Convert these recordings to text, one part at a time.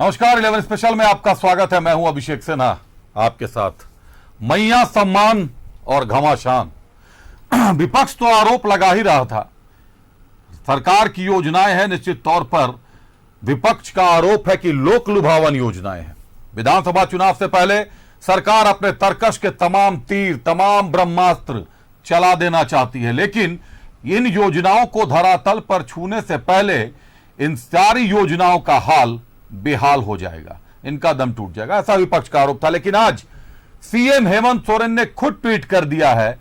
नमस्कार 11 स्पेशल में आपका स्वागत है। मैं हूं अभिषेक सिन्हा आपके साथ। मैया सम्मान और घमासान। विपक्ष तो आरोप लगा ही रहा था, सरकार की योजनाएं हैं, निश्चित तौर पर विपक्ष का आरोप है कि लोक लुभावन योजनाएं हैं। विधानसभा चुनाव से पहले सरकार अपने तर्कश के तमाम तीर, तमाम ब्रह्मास्त्र चला देना चाहती है, लेकिन इन योजनाओं को धरातल पर छूने से पहले इन सारी योजनाओं का हाल बेहाल हो जाएगा, इनका दम टूट जाएगा, ऐसा विपक्ष का आरोप था। लेकिन आज सीएम हेमंत सोरेन ने खुद ट्वीट कर दिया है।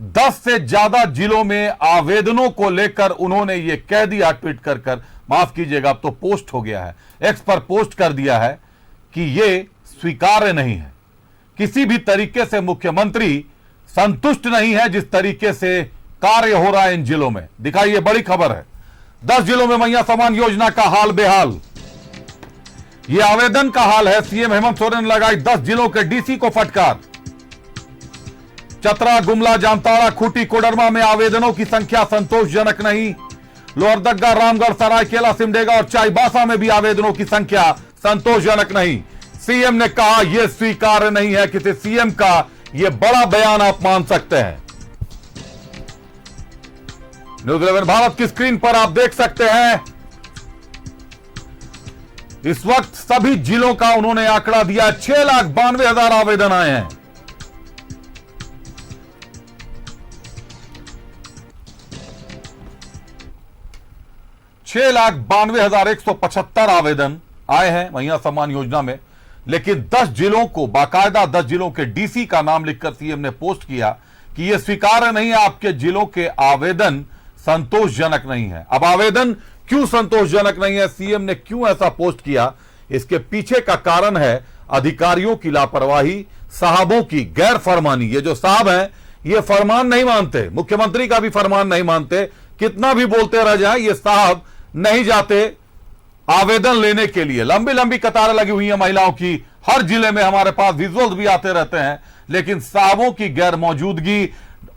10 से ज्यादा जिलों में आवेदनों को लेकर उन्होंने ये कह दिया, ट्वीट कर माफ कीजिएगा, अब तो पोस्ट हो गया है, एक्स पर पोस्ट कर दिया है कि ये स्वीकार्य नहीं है। किसी भी तरीके से मुख्यमंत्री संतुष्ट नहीं है जिस तरीके से कार्य हो रहा है इन जिलों में। दिखाइए, बड़ी खबर है। 10 जिलों में मैया सम्मान योजना का हाल बेहाल। यह आवेदन का हाल है। सीएम हेमंत सोरेन ने लगाई 10 जिलों के डीसी को फटकार। चतरा, गुमला, जामताड़ा, खूंटी, कोडरमा में आवेदनों की संख्या संतोषजनक नहीं। लोहरदगा, रामगढ़, सरायकेला, सिमडेगा और चाईबासा में भी आवेदनों की संख्या संतोषजनक नहीं। सीएम ने कहा यह स्वीकार्य नहीं है। किसी सीएम का यह बड़ा बयान आप मान सकते हैं। न्यूज़ 11 भारत की स्क्रीन पर आप देख सकते हैं, इस वक्त सभी जिलों का उन्होंने आंकड़ा दिया। 6,92,000 आवेदन आए हैं। $6,92,175 आवेदन आए हैं मैया सम्मान योजना में। लेकिन 10 जिलों को बाकायदा 10 जिलों के डीसी का नाम लिखकर सीएम ने पोस्ट किया कि यह स्वीकार्य नहीं है, आपके जिलों के आवेदन संतोषजनक नहीं है। अब आवेदन क्यों संतोषजनक नहीं है, सीएम ने क्यों ऐसा पोस्ट किया, इसके पीछे का कारण है अधिकारियों की लापरवाही, साहबों की गैर फरमानी। ये जो साहब हैं ये फरमान नहीं मानते, मुख्यमंत्री का भी फरमान नहीं मानते। कितना भी बोलते रह जाए, ये साहब नहीं जाते आवेदन लेने के लिए। लंबी लंबी कतारें लगी हुई हैं महिलाओं की, हर जिले में हमारे पास विजुअल्स भी आते रहते हैं। लेकिन साहबों की गैर मौजूदगी,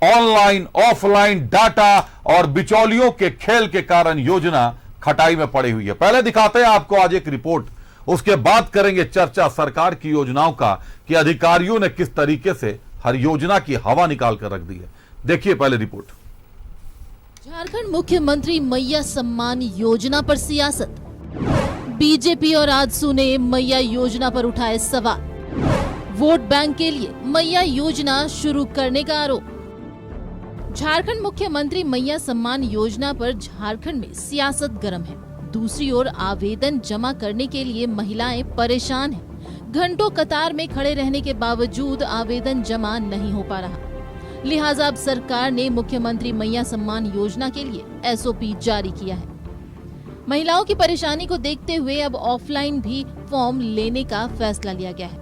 ऑनलाइन ऑफलाइन डाटा और बिचौलियों के खेल के कारण योजना खटाई में पड़ी हुई है। पहले दिखाते हैं आपको आज एक रिपोर्ट, उसके बाद करेंगे चर्चा सरकार की योजनाओं का कि अधिकारियों ने किस तरीके से हर योजना की हवा निकाल कर रख दी है। देखिए पहले रिपोर्ट। झारखंड मुख्यमंत्री मैया सम्मान योजना पर सियासत। बीजेपी और आजसू ने मैया योजना पर उठाए सवाल। वोट बैंक के लिए मैया योजना शुरू करने का आरोप। झारखंड मुख्यमंत्री मैया सम्मान योजना पर झारखंड में सियासत गर्म है। दूसरी ओर आवेदन जमा करने के लिए महिलाएं परेशान हैं। घंटों कतार में खड़े रहने के बावजूद आवेदन जमा नहीं हो पा रहा। लिहाजा अब सरकार ने मुख्यमंत्री मैया सम्मान योजना के लिए एसओपी जारी किया है। महिलाओं की परेशानी को देखते हुए अब ऑफलाइन भी फॉर्म लेने का फैसला लिया गया है।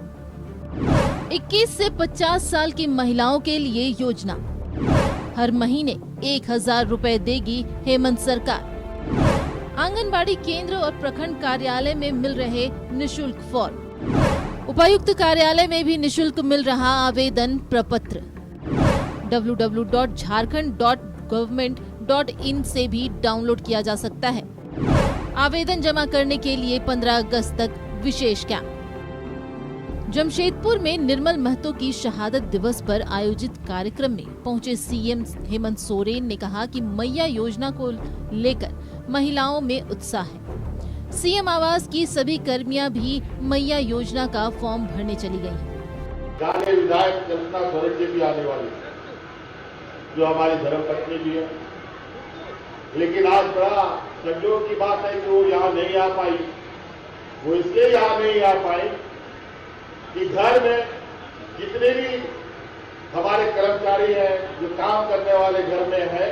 21 से 50 साल की महिलाओं के लिए योजना। हर महीने 1,000 रुपए देगी हेमंत सरकार। आंगनबाड़ी केंद्र और प्रखंड कार्यालय में मिल रहे निशुल्क फॉर्म। उपायुक्त कार्यालय में भी निशुल्क मिल रहा आवेदन प्रपत्र। www.jharkhand.government.in से भी डाउनलोड किया जा सकता है। आवेदन जमा करने के लिए 15 अगस्त तक विशेष कैंप। जमशेदपुर में निर्मल महतो की शहादत दिवस पर आयोजित कार्यक्रम में पहुंचे सीएम हेमंत सोरेन ने कहा कि मैया योजना को लेकर महिलाओं में उत्साह है। सीएम आवास की सभी कर्मियां भी मैया योजना का फॉर्म भरने चली गई हैं। जाने विधायक कल्पना सोरेन जी भी आने वाली है, जो हमारी धर्मपत्नी भी है। लेकिन आज बड़ा संयोग की बात है कि वो यहाँ नहीं आ पाई। वो इसलिए यहाँ नहीं आ पाई कि घर में जितने भी हमारे कर्मचारी हैं, जो काम करने वाले घर में है,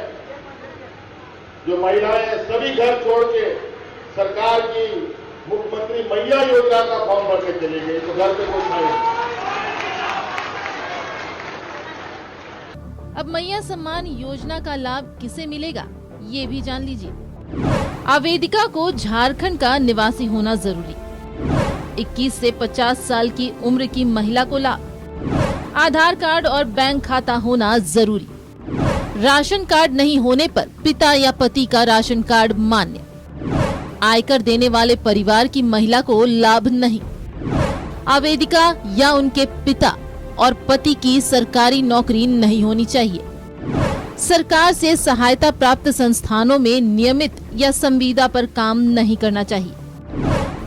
जो महिलाएं, सभी घर छोड़ के सरकार की मुख्यमंत्री मैया योजना का फॉर्म भर के चले गए। तो घर पे कोई नहीं। अब मैया सम्मान योजना का लाभ किसे मिलेगा, ये भी जान लीजिए। आवेदिका को झारखंड का निवासी होना जरूरी। 21 से 50 साल की उम्र की महिला को लाभ। आधार कार्ड और बैंक खाता होना जरूरी। राशन कार्ड नहीं होने पर पिता या पति का राशन कार्ड मान्य। आयकर देने वाले परिवार की महिला को लाभ नहीं। आवेदिका या उनके पिता और पति की सरकारी नौकरी नहीं होनी चाहिए। सरकार से सहायता प्राप्त संस्थानों में नियमित या संविदा पर काम नहीं करना चाहिए।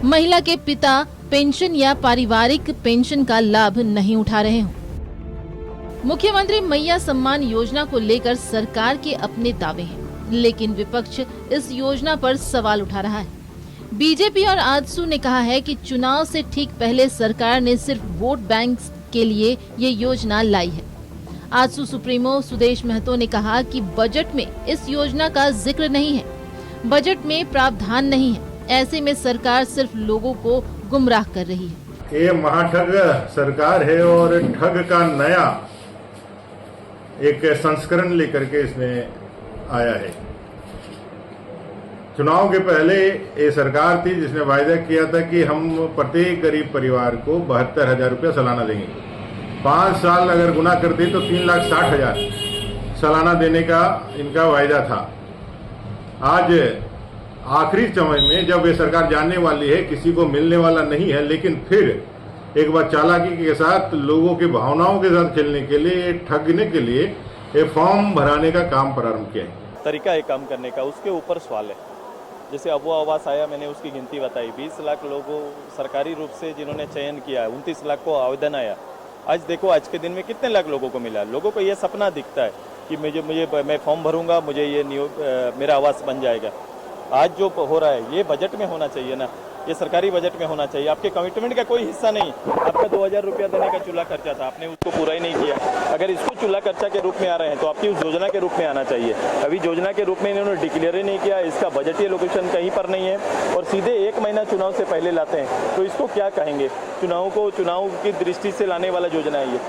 महिला के पिता पेंशन या पारिवारिक पेंशन का लाभ नहीं उठा रहे हों। मुख्यमंत्री मैया सम्मान योजना को लेकर सरकार के अपने दावे हैं, लेकिन विपक्ष इस योजना पर सवाल उठा रहा है। बीजेपी और आजसू ने कहा है कि चुनाव से ठीक पहले सरकार ने सिर्फ वोट बैंक के लिए ये योजना लाई है। आजसू सुप्रीमो सुदेश महतो ने कहा कि बजट में इस योजना का जिक्र नहीं है, बजट में प्रावधान नहीं है, ऐसे में सरकार सिर्फ लोगों को गुमराह कर रही है। ये महाठग सरकार है और ठग का नया एक संस्करण लेकर के इसमें आया है। चुनाव के पहले ये सरकार थी जिसने वायदा किया था कि हम प्रत्येक गरीब परिवार को 72,000 रुपया सालाना देंगे। 5 साल अगर गुना करते तो 3,60,000 सालाना देने का इनका वायदा था। आज आखिरी समय में जब ये सरकार जाने वाली है, किसी को मिलने वाला नहीं है, लेकिन फिर एक बार चालाकी के साथ लोगों की भावनाओं के साथ खेलने के लिए, ठगने के लिए ये फॉर्म भराने का काम प्रारंभ किया है। तरीका है काम करने का, उसके ऊपर सवाल है। जैसे अबुआ आवास आया, मैंने उसकी गिनती बताई, 20 लाख लोगों सरकारी रूप से जिन्होंने चयन किया है, 29 लाख को आवेदन आया। आज देखो आज के दिन में कितने लाख लोगों को मिला। लोगों को ये सपना दिखता है कि मैं फॉर्म भरूंगा, मुझे ये मेरा आवास बन जाएगा। आज जो हो रहा है ये बजट में होना चाहिए ना, ये सरकारी बजट में होना चाहिए। आपके कमिटमेंट का कोई हिस्सा नहीं। आपका 2,000 रुपया देने का चूल्हा खर्चा था, आपने उसको पूरा ही नहीं किया। अगर इसको चूल्हा खर्चा के रूप में आ रहे हैं तो आपकी उस योजना के रूप में आना चाहिए। अभी योजना के रूप में इन्होंने डिक्लेयर ही नहीं किया, इसका बजटीय लोकेशन कहीं पर नहीं है और सीधे 1 महीना चुनाव से पहले लाते हैं, तो इसको क्या कहेंगे? चुनाव की दृष्टि से लाने वाला योजना है ये।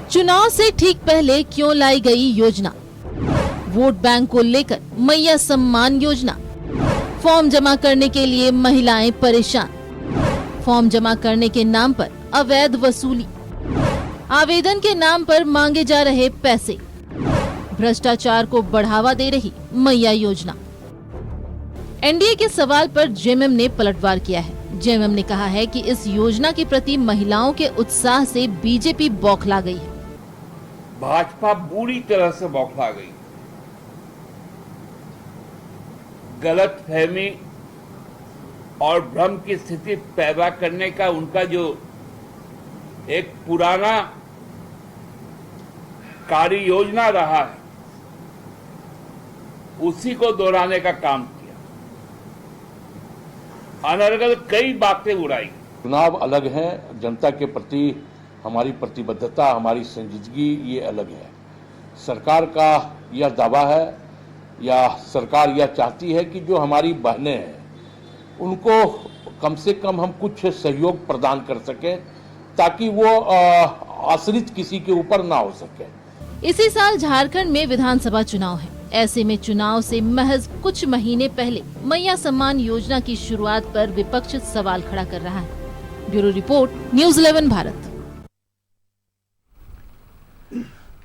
चुनाव से ठीक पहले क्यों लाई गई योजना? वोट बैंक को लेकर मैया सम्मान योजना। फॉर्म जमा करने के लिए महिलाएं परेशान। फॉर्म जमा करने के नाम पर अवैध वसूली। आवेदन के नाम पर मांगे जा रहे पैसे। भ्रष्टाचार को बढ़ावा दे रही मैया योजना। एनडीए के सवाल पर जेएमएम ने पलटवार किया है। जेएमएम ने कहा है कि इस योजना के प्रति महिलाओं के उत्साह से बीजेपी बौखला गई है। भाजपा बुरी तरह से बौखला गई। गलत फहमी और भ्रम की स्थिति पैदा करने का उनका जो एक पुराना कार्य योजना रहा है, उसी को दोहराने का काम किया। अनर्गल कई बातें उड़ाई। चुनाव अलग है, जनता के प्रति हमारी प्रतिबद्धता, हमारी संजीदगी ये अलग है। सरकार का यह दावा है या सरकार यह चाहती है कि जो हमारी बहनें हैं उनको कम से कम हम कुछ सहयोग प्रदान कर सकें ताकि वो आश्रित किसी के ऊपर ना हो सके। इसी साल झारखंड में विधानसभा चुनाव है। ऐसे में चुनाव से महज कुछ महीने पहले मैया सम्मान योजना की शुरुआत पर विपक्ष सवाल खड़ा कर रहा है। Bureau report, news 11 Bharat.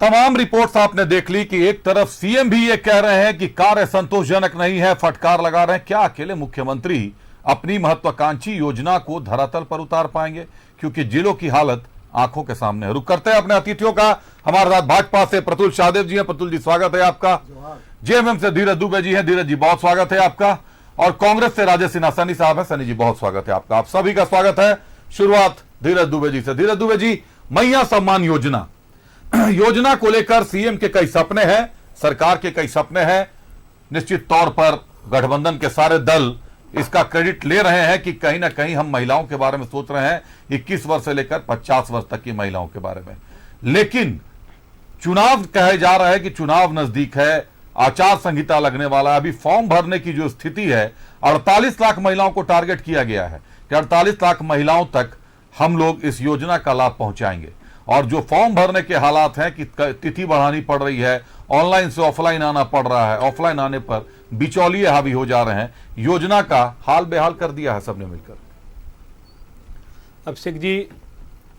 तमाम रिपोर्ट्स आपने देख ली कि एक तरफ सीएम भी ये कह रहे हैं कि कार्य संतोषजनक नहीं है, फटकार लगा रहे हैं। क्या अकेले मुख्यमंत्री अपनी महत्वाकांक्षी योजना को धरातल पर उतार पाएंगे? क्योंकि जिलों की हालत आंखों के सामने है। रुक करते हैं अपने अतिथियों का। हमारे साथ भाजपा से प्रतुल शाहदेव जी हैं। प्रतुल जी स्वागत है आपका। जेएमएम से धीरज दुबे जी हैं। धीरज जी बहुत स्वागत है आपका। और कांग्रेस से राजेश सिन्हा सनी साहब है। सनी जी बहुत स्वागत है आपका। आप सभी का स्वागत है। शुरुआत धीरज दुबे जी से। धीरज दुबे जी, मैया सम्मान योजना को लेकर सीएम के कई सपने हैं, सरकार के कई सपने हैं। निश्चित तौर पर गठबंधन के सारे दल इसका क्रेडिट ले रहे हैं कि कहीं ना कहीं हम महिलाओं के बारे में सोच रहे हैं, 21 वर्ष से लेकर 50 वर्ष तक की महिलाओं के बारे में। लेकिन चुनाव कहे जा रहा है कि चुनाव नजदीक है, आचार संहिता लगने वाला। अभी फॉर्म भरने की जो स्थिति है, 48 लाख महिलाओं को टारगेट किया गया है कि 48 लाख महिलाओं तक हम लोग इस योजना का लाभ पहुंचाएंगे। और जो फॉर्म भरने के हालात हैं कि तिथि बढ़ानी पड़ रही है, ऑनलाइन से ऑफलाइन आना पड़ रहा है, ऑफलाइन आने पर बिचौलिए हावी हो जा रहे हैं, योजना का हाल बेहाल कर दिया है सबने मिलकर। अभिषेक जी,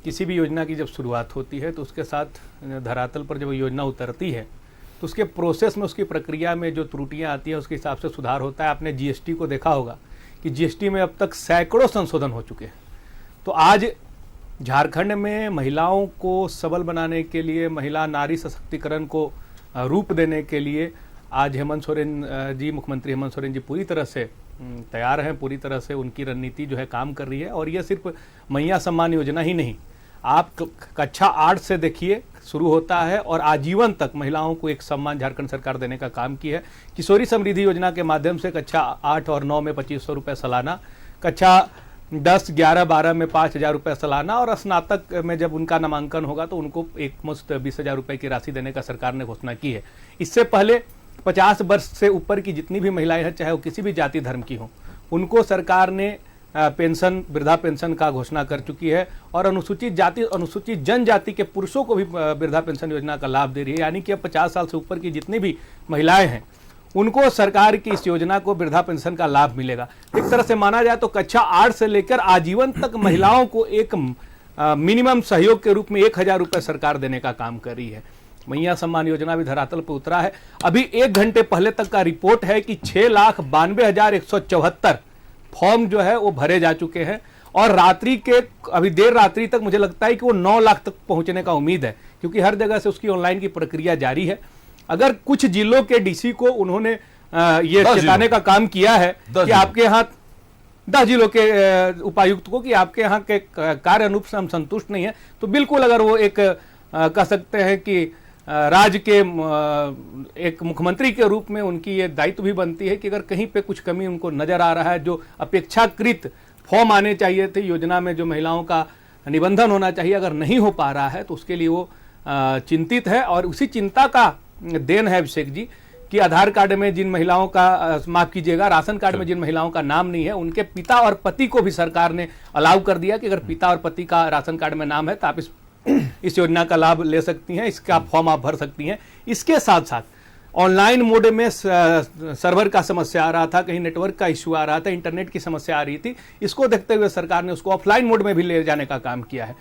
किसी भी योजना की जब शुरुआत होती है तो उसके साथ धरातल पर जब योजना उतरती है तो उसके प्रोसेस में, उसकी प्रक्रिया में जो त्रुटियां आती हैं उसके हिसाब से सुधार होता है। आपने जीएसटी को देखा होगा कि जीएसटी में अब तक सैकड़ों संशोधन हो चुके हैं। तो आज झारखंड में महिलाओं को सबल बनाने के लिए, महिला नारी सशक्तिकरण को रूप देने के लिए आज हेमंत सोरेन जी, मुख्यमंत्री हेमंत सोरेन जी पूरी तरह से तैयार हैं, पूरी तरह से उनकी रणनीति जो है काम कर रही है। और यह सिर्फ मैया सम्मान योजना ही नहीं, आप कक्षा 8 से देखिए शुरू होता है और आजीवन तक महिलाओं को एक सम्मान झारखंड सरकार देने का काम किया है। किशोरी समृद्धि योजना के माध्यम से कक्षा 8 और 9 में 2500 रुपये सालाना, कक्षा 10, 11, 12 में 5000 रुपये सालाना और स्नातक में जब उनका नामांकन होगा तो उनको एक मुश्त 20,000 रुपये की राशि देने का सरकार ने घोषणा की है। इससे पहले 50 वर्ष से ऊपर की जितनी भी महिलाएं हैं, चाहे वो किसी भी जाति धर्म की हों, उनको सरकार ने पेंशन, वृद्धा पेंशन का घोषणा कर चुकी है। और अनुसूचित जाति, अनुसूचित जनजाति के पुरुषों को भी वृद्धा पेंशन योजना का लाभ दे रही है। यानी कि अब 50 साल से ऊपर की जितनी भी महिलाएं हैं उनको सरकार की इस योजना को वृद्धा पेंशन का लाभ मिलेगा। एक तरह से माना जाए तो कक्षा 8 से लेकर आजीवन तक महिलाओं को एक मिनिमम सहयोग के रूप में 1000 रुपये सरकार देने का काम कर रही है। मैया सम्मान योजना भी धरातल पर उतरा है। अभी 1 घंटे पहले तक का रिपोर्ट है कि 6,92,174 फॉर्म जो है वो भरे जा चुके हैं और रात्रि के, अभी देर रात्रि तक मुझे लगता है कि वो 9 लाख तक पहुंचने का उम्मीद है, क्योंकि हर जगह से उसकी ऑनलाइन की प्रक्रिया जारी है। अगर कुछ जिलों के डीसी को उन्होंने ये चेताने का काम किया है कि आपके यहाँ 10 जिलों के उपायुक्त को कि आपके यहाँ के कार्य अनुरूप से हम संतुष्ट नहीं है, तो बिल्कुल अगर वो एक कह सकते हैं कि राज्य के एक मुख्यमंत्री के रूप में उनकी ये दायित्व भी बनती है कि अगर कहीं पे कुछ कमी उनको नजर आ रहा है, जो अपेक्षाकृत फॉर्म आने चाहिए थे योजना में, जो महिलाओं का निबंधन होना चाहिए, अगर नहीं हो पा रहा है तो उसके लिए वो चिंतित है। और उसी चिंता का देन है अभिषेक जी कि आधार कार्ड में जिन महिलाओं का, माफ कीजिएगा, राशन कार्ड में जिन महिलाओं का नाम नहीं है, उनके पिता और पति को भी सरकार ने अलाउ कर दिया कि अगर पिता और पति का राशन कार्ड में नाम है तो आप इस योजना का लाभ ले सकती हैं, इसका फॉर्म आप भर सकती हैं। इसके साथ साथ ऑनलाइन मोड में सर्वर का समस्या आ रहा था, कहीं नेटवर्क का इश्यू आ रहा था, इंटरनेट की समस्या आ रही थी, इसको देखते हुए सरकार ने उसको ऑफलाइन मोड में भी ले जाने का काम किया है।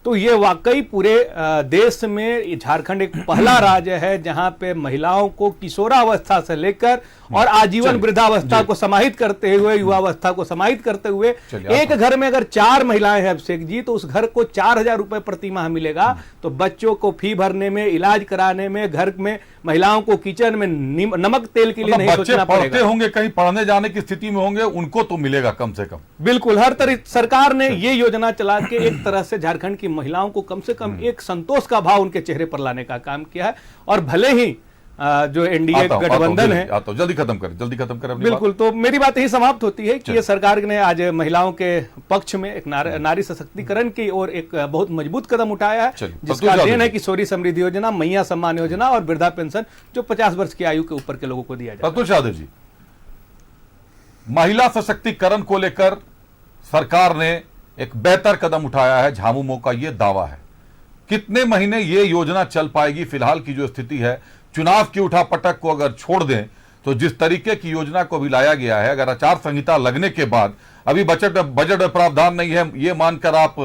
तो ये वाकई पूरे देश में झारखंड एक पहला राज्य है जहां पे महिलाओं को किशोरावस्था से लेकर और आजीवन वृद्धावस्था को समाहित करते हुए, युवावस्था को समाहित करते हुए, एक घर में अगर 4 महिलाएं हैं अभिषेक जी, तो उस घर को 4,000 रुपए प्रति माह मिलेगा। तो बच्चों को फी भरने में, इलाज कराने में, घर में महिलाओं को किचन में नमक तेल के लिए नहीं सोचना पड़ेगा। पढ़ते होंगे, कहीं पढ़ने जाने की स्थिति में होंगे, उनको तो मिलेगा कम से कम। बिल्कुल, हर तरह सरकार ने ये योजना चला के एक तरह से झारखंड की महिलाओं को कम से कम एक संतोष का भाव उनके चेहरे पर लाने का काम किया है। और भले ही जो एनडीए गठबंधन है, जल्दी खत्म करें बिल्कुल। तो मेरी बात यही समाप्त होती है कि ये सरकार ने आज महिलाओं के पक्ष में एक नारी सशक्तिकरण की ओर एक बहुत मजबूत कदम उठाया है, जिसका देन है किशोरी समृद्धि योजना, मैया सम्मान योजना और वृद्धा पेंशन जो 50 वर्ष की आयु के ऊपर के लोगों को दिया जाए। अतुल यादव जी, महिला सशक्तिकरण को लेकर सरकार ने एक बेहतर कदम उठाया है, झामुमो का यह दावा है। कितने महीने ये योजना चल पाएगी? फिलहाल की जो स्थिति है, चुनाव की उठापटक को अगर छोड़ दें तो जिस तरीके की योजना को भी लाया गया है, अगर आचार संहिता लगने के बाद, अभी बजट में प्रावधान नहीं है, ये मानकर आप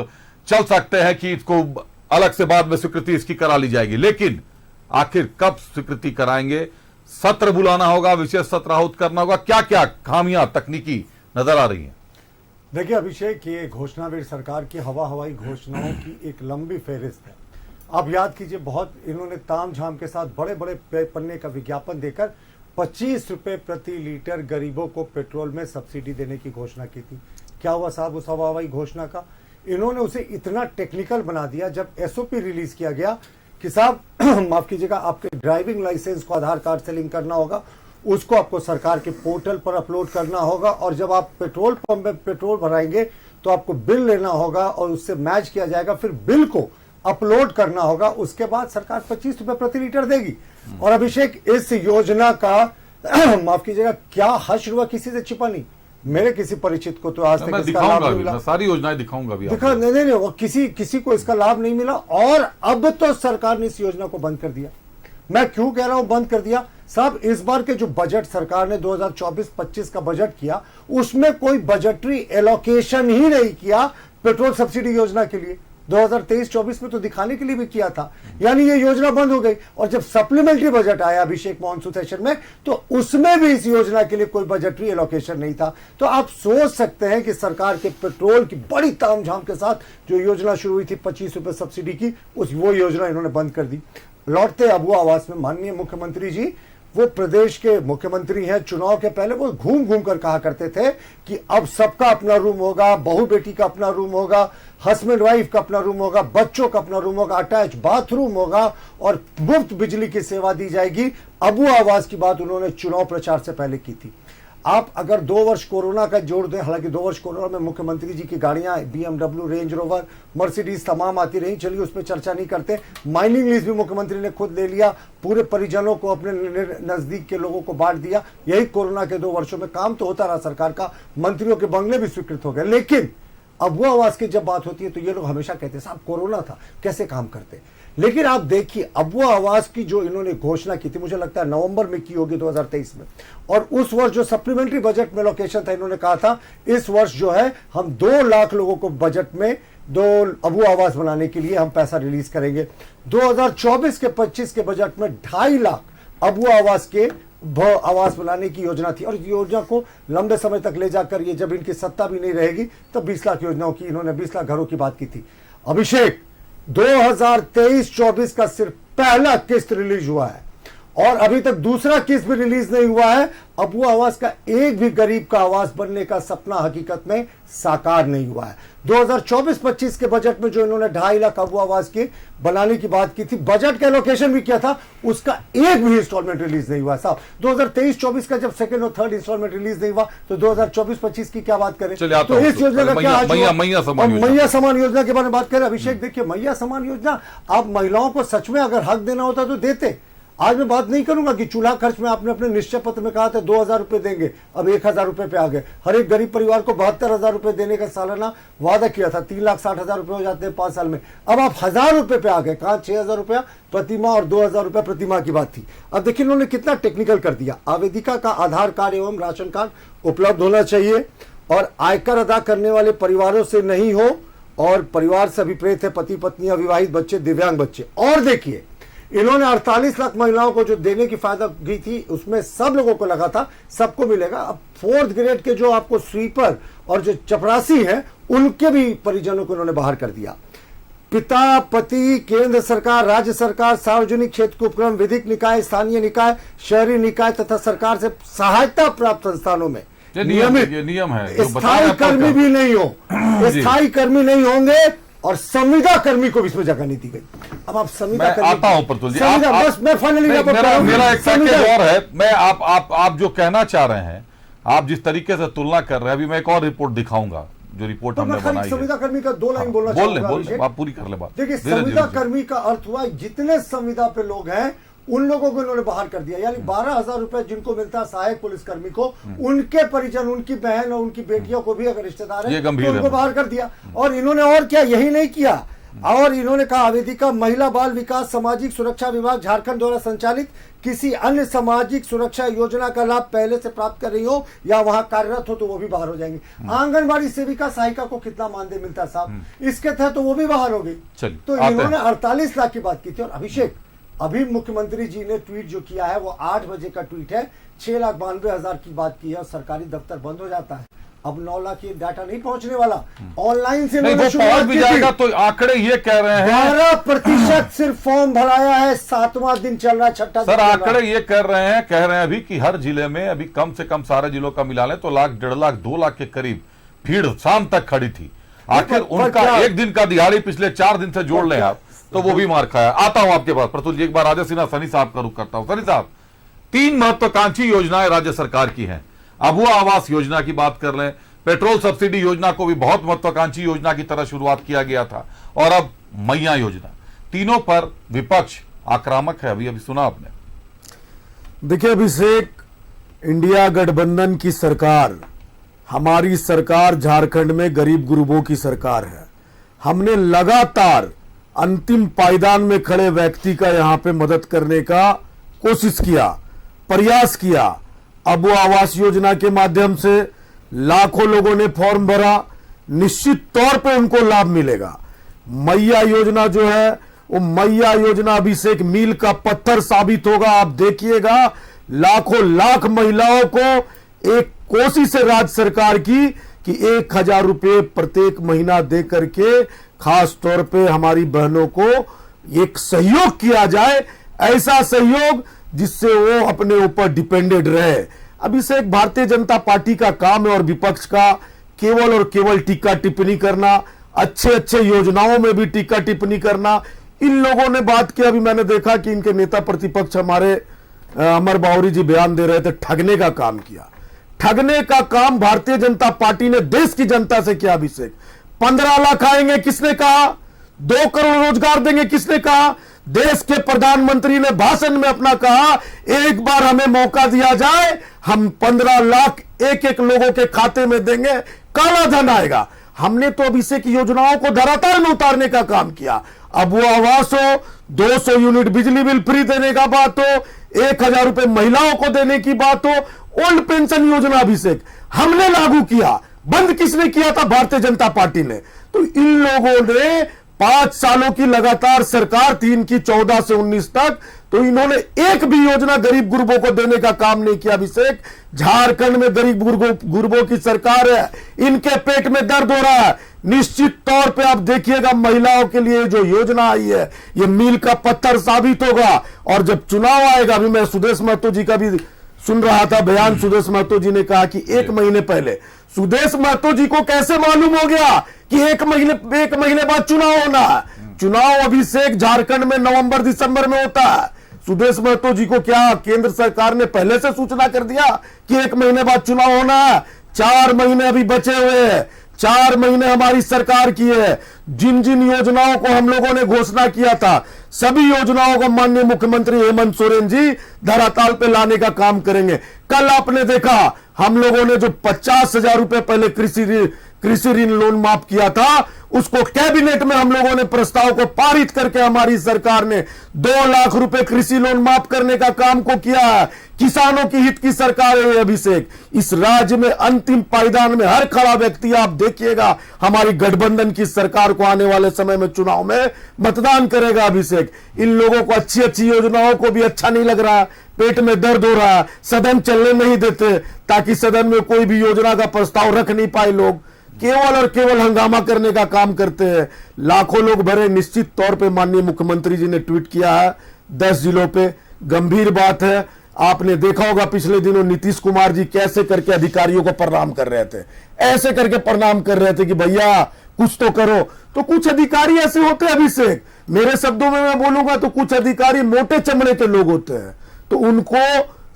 चल सकते हैं कि इसको अलग से बाद में स्वीकृति इसकी करा ली जाएगी, लेकिन आखिर कब स्वीकृति कराएंगे? सत्र बुलाना होगा, विशेष सत्र आहूत करना होगा, क्या क्या खामियां तकनीकी नजर आ रही हैं? देखिए अभिषेक, ये घोषणावीर सरकार की हवाई घोषणाओं की एक लंबी फेहरिस्त है। आप याद कीजिए, बहुत इन्होंने ताम झाम के साथ बड़े बड़े पन्ने का विज्ञापन देकर 25 रुपए प्रति लीटर गरीबों को पेट्रोल में सब्सिडी देने की घोषणा की थी। क्या हुआ साहब उस हवाई घोषणा का? इन्होंने उसे इतना टेक्निकल बना दिया जब एसओपी रिलीज किया गया कि साहब माफ कीजिएगा, आपके ड्राइविंग लाइसेंस को आधार कार्ड से लिंक करना होगा, उसको आपको सरकार के पोर्टल पर अपलोड करना होगा, और जब आप पेट्रोल पंप में पेट्रोल भराएंगे तो आपको बिल लेना होगा और उससे मैच किया जाएगा, फिर बिल को अपलोड करना होगा, उसके बाद सरकार 25 रुपए प्रति लीटर देगी। और अभिषेक, इस योजना का माफ कीजिएगा, क्या हश्र हुआ किसी से छिपा नहीं। मेरे किसी परिचित को तो आज तक इसका लाभ नहीं मिला। सारी योजनाएं दिखाऊंगा भी, नहीं, वो किसी को इसका लाभ नहीं मिला। और अब तो सरकार ने इस योजना को बंद कर दिया। मैं क्यों कह रहा हूं बंद कर दिया साहब? इस बार के जो बजट सरकार ने 2024-25 का बजट किया, उसमें कोई बजटरी एलोकेशन ही नहीं किया पेट्रोल सब्सिडी योजना के लिए। 2023-24 में तो दिखाने के लिए भी किया था, यानी ये योजना बंद हो गई। और जब सप्लीमेंट्री बजट आया अभिषेक मॉनसून सेशन में, तो उसमें भी इस योजना के लिए कोई बजटरी एलोकेशन नहीं था। तो आप सोच सकते हैं कि सरकार के पेट्रोल की बड़ी तामझाम के साथ जो योजना शुरू हुई थी 25 रुपए सब्सिडी की, वो योजना इन्होंने बंद कर दी। लौटते अबुआ आवास में माननीय मुख्यमंत्री जी, वो प्रदेश के मुख्यमंत्री हैं, चुनाव के पहले वो घूम घूम कर कहा करते थे कि अब सबका अपना रूम होगा, बहू बेटी का अपना रूम होगा, हस्बैंड वाइफ का अपना रूम होगा, बच्चों का अपना रूम होगा, अटैच बाथरूम होगा और मुफ्त बिजली की सेवा दी जाएगी। अबुआ आवास की बात उन्होंने चुनाव प्रचार से पहले की थी। आप अगर 2 वर्ष कोरोना का जोड़ दें, हालांकि 2 वर्ष कोरोना में मुख्यमंत्री जी की गाड़ियां BMW, रेंज रोवर, मर्सिडीज तमाम आती रही, चलिए उस पर चर्चा नहीं करते। माइनिंग लीज भी मुख्यमंत्री ने खुद ले लिया, पूरे परिजनों को, अपने नजदीक के लोगों को बांट दिया। यही कोरोना के 2 वर्षों में काम तो होता रहा सरकार का, मंत्रियों के बंगले भी स्वीकृत हो गए। लेकिन अबुआ आवास की जब बात होती है तो ये लोग हमेशा कहते हैं साहब कोरोना था, कैसे काम करते। लेकिन आप देखिए अबुआ आवास की जो इन्होंने घोषणा की थी, मुझे लगता है नवंबर में की होगी 2023 में, और उस वर्ष जो सप्लीमेंट्री बजट में लोकेशन था, इन्होंने कहा था इस वर्ष जो है हम 2 लाख लोगों को बजट में 2 अबुआ आवास बनाने के लिए हम पैसा रिलीज करेंगे। 2024 के 25 के बजट में 2.5 लाख अबुआ आवास के आवास बनाने की योजना थी, और इस योजना को लंबे समय तक ले जाकर, ये जब इनकी सत्ता भी नहीं रहेगी तब 20 लाख योजनाओं की, इन्होंने 20 लाख घरों की बात की थी। अभिषेक 2023-24 का सिर्फ पहला किस्त रिलीज हुआ है और अभी तक दूसरा किस्त भी रिलीज नहीं हुआ है। अबुआ आवास का एक भी गरीब का आवास बनने का सपना हकीकत में साकार नहीं हुआ है। 2024-25 के बजट में जो इन्होंने 2.5 लाख अबुआ आवास के बनाने की बात की थी, बजट का एलोकेशन भी किया था, उसका एक भी इंस्टॉलमेंट रिलीज नहीं हुआ साहब। 2023-24 का जब सेकंड और थर्ड इंस्टॉलमेंट रिलीज नहीं हुआ तो 2024-25 की क्या बात करें। तो इस योजना का क्या मैया समान योजना के बारे में बात करें। अभिषेक देखिए, मैया समान योजना, आप महिलाओं को सच में अगर हक देना होता तो देते। आज मैं बात नहीं करूंगा कि चूल्हा खर्च में आपने अपने निश्चय पत्र में कहा था 2,000 रुपए देंगे, अब 1,000 रुपए पे आ गए। हर एक गरीब परिवार को 72,000 रुपए देने का सालाना वादा किया था, 3,60,000 रुपए हो जाते हैं 5 साल में, अब आप 1,000 रुपए पे आ गए। कहा 6,000 रुपया प्रतिमाह और 2,000 रुपया प्रतिमाह की बात थी। अब देखिए इन्होंने कितना टेक्निकल कर दिया। आवेदिका का आधार कार्ड एवं राशन कार्ड उपलब्ध होना चाहिए और आयकर अदा करने वाले परिवारों से नहीं हो, और परिवार से अभिप्रेत है पति पत्नी, अविवाहित बच्चे, दिव्यांग बच्चे। और देखिए इन्होंने 48 लाख महिलाओं को जो देने की फायदा की थी, उसमें सब लोगों को लगा था सबको मिलेगा। अब 4th ग्रेड के जो आपको स्वीपर और जो चपरासी हैं, उनके भी परिजनों को इन्होंने बाहर कर दिया। पिता, पति, केंद्र सरकार, राज्य सरकार, सार्वजनिक क्षेत्र के उपक्रम, विधिक निकाय, स्थानीय निकाय, शहरी निकाय तथा सरकार से सहायता प्राप्त संस्थानों में नियमित नियम है, स्थायी कर्मी भी नहीं हो, स्थायी कर्मी नहीं होंगे और संविदा कर्मी को भी इसमें जगह नहीं दी गई। अब आप संविदा कर्मी, आता हूं प्रतुल जी, बस मैं फाइनली मेरा एक पैकेज और है। मैं आप जो कहना चाह रहे हैं, आप जिस तरीके से तुलना कर रहे हैं, अभी मैं एक और रिपोर्ट दिखाऊंगा, जो रिपोर्ट हमने बनाई है। संविदा कर्मी का 2 लाइन बोलना बोल आप पूरी कर ले बात। देखिए संविदा कर्मी का अर्थ हुआ जितने संविदा पे लोग हैं उन लोगों को इन्होंने बाहर कर दिया, यानी 12,000 रुपए जिनको मिलता है सहायक पुलिसकर्मी को, उनके परिजन, उनकी बहन और उनकी बेटियों को भी अगर रिश्तेदार है तो उनको बाहर कर दिया। और इन्होंने और क्या, यही नहीं किया, और इन्होंने कहा आवेदिका महिला बाल विकास सामाजिक सुरक्षा विभाग झारखंड द्वारा संचालित किसी अन्य सामाजिक सुरक्षा योजना का लाभ पहले से प्राप्त कर रही हो या वहां कार्यरत हो तो वो भी बाहर हो जाएंगे। आंगनबाड़ी सेविका सहायिका को कितना मानदेय मिलता है साहब, इसके तहत तो वो भी बाहर हो गई। तो इन्होंने 48 लाख की बात की थी। और अभिषेक, अभी मुख्यमंत्री जी ने ट्वीट जो किया है वो 8 बजे का ट्वीट है, 6,92,000 की बात की है और सरकारी दफ्तर बंद हो जाता है। अब 9 लाख की डाटा नहीं पहुंचने वाला, ऑनलाइन से नहीं, वो पहुंच भी जाएगा। तो आंकड़े ये कह रहे हैं 12% सिर्फ फॉर्म भराया है, 7वां दिन चल रहा है, 6ठा सर आंकड़े ये कह रहे हैं अभी कि हर जिले में अभी कम से कम सारे जिलों का मिला लें तो 1,00,000, 1.5 लाख, 2 लाख के करीब भीड़ शाम तक खड़ी थी। आखिर उनका एक दिन का दिहाड़ी पिछले 4 दिन से जोड़ लें आप तो वो भी मार खाया। आता हूं आपके पास प्रतुल जी, एक बार राजा सिन्हा सनी साहब का रुख करता हूं। सनी साहब, 3 महत्वाकांक्षी योजनाएं राज्य सरकार की हैं। अबुआ आवास योजना की बात कर लें, पेट्रोल सब्सिडी योजना को भी बहुत महत्वाकांक्षी योजना की तरह शुरुआत किया गया था, और अब मैया योजना, तीनों पर विपक्ष आक्रामक है। अभी सुना आपने। देखिए अभिषेक, इंडिया गठबंधन की सरकार, हमारी सरकार झारखंड में गरीब गुरुबों की सरकार है। हमने लगातार अंतिम पायदान में खड़े व्यक्ति का यहां पे मदद करने का कोशिश किया, प्रयास किया। अबुआ आवास योजना के माध्यम से लाखों लोगों ने फॉर्म भरा, निश्चित तौर पे उनको लाभ मिलेगा। मैया योजना जो है वो मैया योजना अभिषेक मील का पत्थर साबित होगा। आप देखिएगा लाखों लाख महिलाओं को एक कोशिश है राज्य सरकार की कि 1000 रुपए प्रत्येक महीना दे करके खास तौर पे हमारी बहनों को एक सहयोग किया जाए, ऐसा सहयोग जिससे वो अपने ऊपर डिपेंडेड रहे। अभिषेक भारतीय जनता पार्टी का काम है और विपक्ष का केवल और केवल टीका टिप्पणी करना, अच्छे अच्छे योजनाओं में भी टीका टिप्पणी करना। इन लोगों ने बात की, अभी मैंने देखा कि इनके नेता प्रतिपक्ष हमारे अमर बावरी जी बयान दे रहे थे, ठगने का काम किया। ठगने का काम भारतीय जनता पार्टी ने देश की जनता से किया। अभिषेक 15 लाख आएंगे किसने कहा, 2 करोड़ रोजगार देंगे किसने कहा। देश के प्रधानमंत्री ने भाषण में अपना कहा एक बार हमें मौका दिया जाए, हम 15 लाख एक एक लोगों के खाते में देंगे, काला धन आएगा। हमने तो अभिषेक योजनाओं को धरातल में उतारने का काम किया। अब वो आवास हो, 200 यूनिट बिजली बिल फ्री देने का बात हो, 1000 रुपए महिलाओं को देने की बात हो, ओल्ड पेंशन योजना अभिषेक हमने लागू किया। बंद किसने किया था? भारतीय जनता पार्टी ने। तो इन लोगों ने 5 सालों की लगातार सरकार थी इनकी 14 से 19 तक, तो इन्होंने एक भी योजना गरीब गुरबों को देने का काम नहीं किया। अभिषेक झारखंड में गरीब गुरबों की सरकार है, इनके पेट में दर्द हो रहा है। निश्चित तौर पे आप देखिएगा महिलाओं के लिए जो योजना आई है ये मील का पत्थर साबित होगा। और जब चुनाव आएगा, अभी मैं सुदेश महतो जी का भी सुन रहा था बयान, सुदेश महतो जी ने कहा कि 1 महीने पहले, सुदेश महतो जी को कैसे मालूम हो गया कि 1 महीने बाद चुनाव होना है? चुनाव अभिषेक झारखंड में नवंबर दिसंबर में होता है। सुदेश महतो जी को क्या केंद्र सरकार ने पहले से सूचना कर दिया कि 1 महीने बाद चुनाव होना है? 4 महीने अभी बचे हुए हैं, 4 महीने हमारी सरकार की है। जिन जिन योजनाओं को हम लोगों ने घोषणा किया था, सभी योजनाओं को माननीय मुख्यमंत्री हेमंत सोरेन जी धरातल पे लाने का काम करेंगे। कल आपने देखा हम लोगों ने जो 50,000 रुपए पहले कृषि ऋण लोन माफ किया था, उसको कैबिनेट में हम लोगों ने प्रस्ताव को पारित करके हमारी सरकार ने 2 लाख रुपए कृषि लोन माफ करने का काम को किया है। किसानों की हित की सरकार है अभिषेक। इस राज्य में अंतिम पायदान में हर खड़ा व्यक्ति आप देखिएगा हमारी गठबंधन की सरकार को आने वाले समय में चुनाव में मतदान करेगा। अभिषेक इन लोगों को अच्छी अच्छी योजनाओं को भी अच्छा नहीं लग रहा, पेट में दर्द हो रहा है, सदन चलने नहीं देते ताकि सदन में कोई भी योजना का प्रस्ताव रख नहीं पाए। लोग केवल और केवल हंगामा करने का काम करते हैं। लाखों लोग भरे। निश्चित तौर पे माननीय मुख्यमंत्री जी ने ट्वीट किया है 10 जिलों पे, गंभीर बात है। आपने देखा होगा पिछले दिनों नीतीश कुमार जी कैसे करके अधिकारियों को प्रणाम कर रहे थे, ऐसे करके प्रणाम कर रहे थे कि भैया कुछ तो करो। तो कुछ अधिकारी ऐसे होते हैं अभिषेक, मेरे शब्दों में मैं बोलूंगा तो कुछ अधिकारी मोटे चमड़े के लोग होते हैं। तो उनको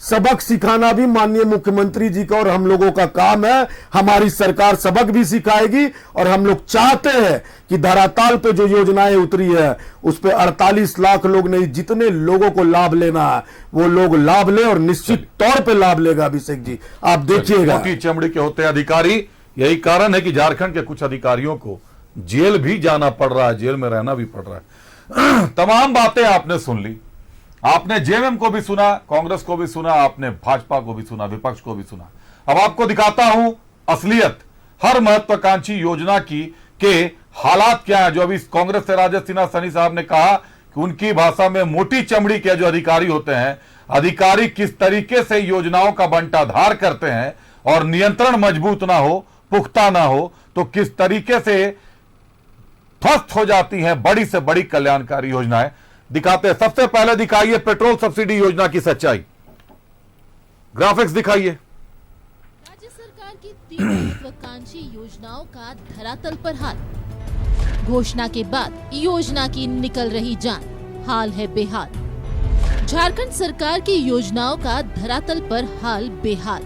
सबक सिखाना भी माननीय मुख्यमंत्री जी का और हम लोगों का काम है। हमारी सरकार सबक भी सिखाएगी और हम लोग चाहते हैं कि धरातल पे जो योजनाएं उतरी है उस पे 48 लाख लोग नहीं, जितने लोगों को लाभ लेना है वो लोग लाभ ले और निश्चित तौर पे लाभ लेगा। अभिषेक जी आप देखिएगा, मोटी चमड़ी के होते हैं अधिकारी। यही कारण है कि झारखंड के कुछ अधिकारियों को जेल भी जाना पड़ रहा है, जेल में रहना भी पड़ रहा है। तमाम बातें आपने सुन ली, आपने जेएमएम को भी सुना, कांग्रेस को भी सुना, आपने भाजपा को भी सुना, विपक्ष को भी सुना। अब आपको दिखाता हूं असलियत हर महत्वाकांक्षी योजना की के हालात क्या है। जो अभी कांग्रेस से राजेश सिन्हा सनी साहब ने कहा कि उनकी भाषा में मोटी चमड़ी के जो अधिकारी होते हैं, अधिकारी किस तरीके से योजनाओं का बंटाधार करते हैं और नियंत्रण मजबूत ना हो, पुख्ता ना हो, तो किस तरीके से ध्वस्त हो जाती हैं बड़ी से बड़ी कल्याणकारी योजनाएं। दिखाते हैं, सबसे पहले दिखाइए पेट्रोल सब्सिडी योजना की सच्चाई, ग्राफिक्स दिखाइए। राज्य सरकार की 3 महत्वाकांक्षी योजनाओं का धरातल पर हाल। घोषणा के बाद योजना की निकल रही जान, हाल है बेहाल। झारखंड सरकार की योजनाओं का धरातल पर हाल बेहाल।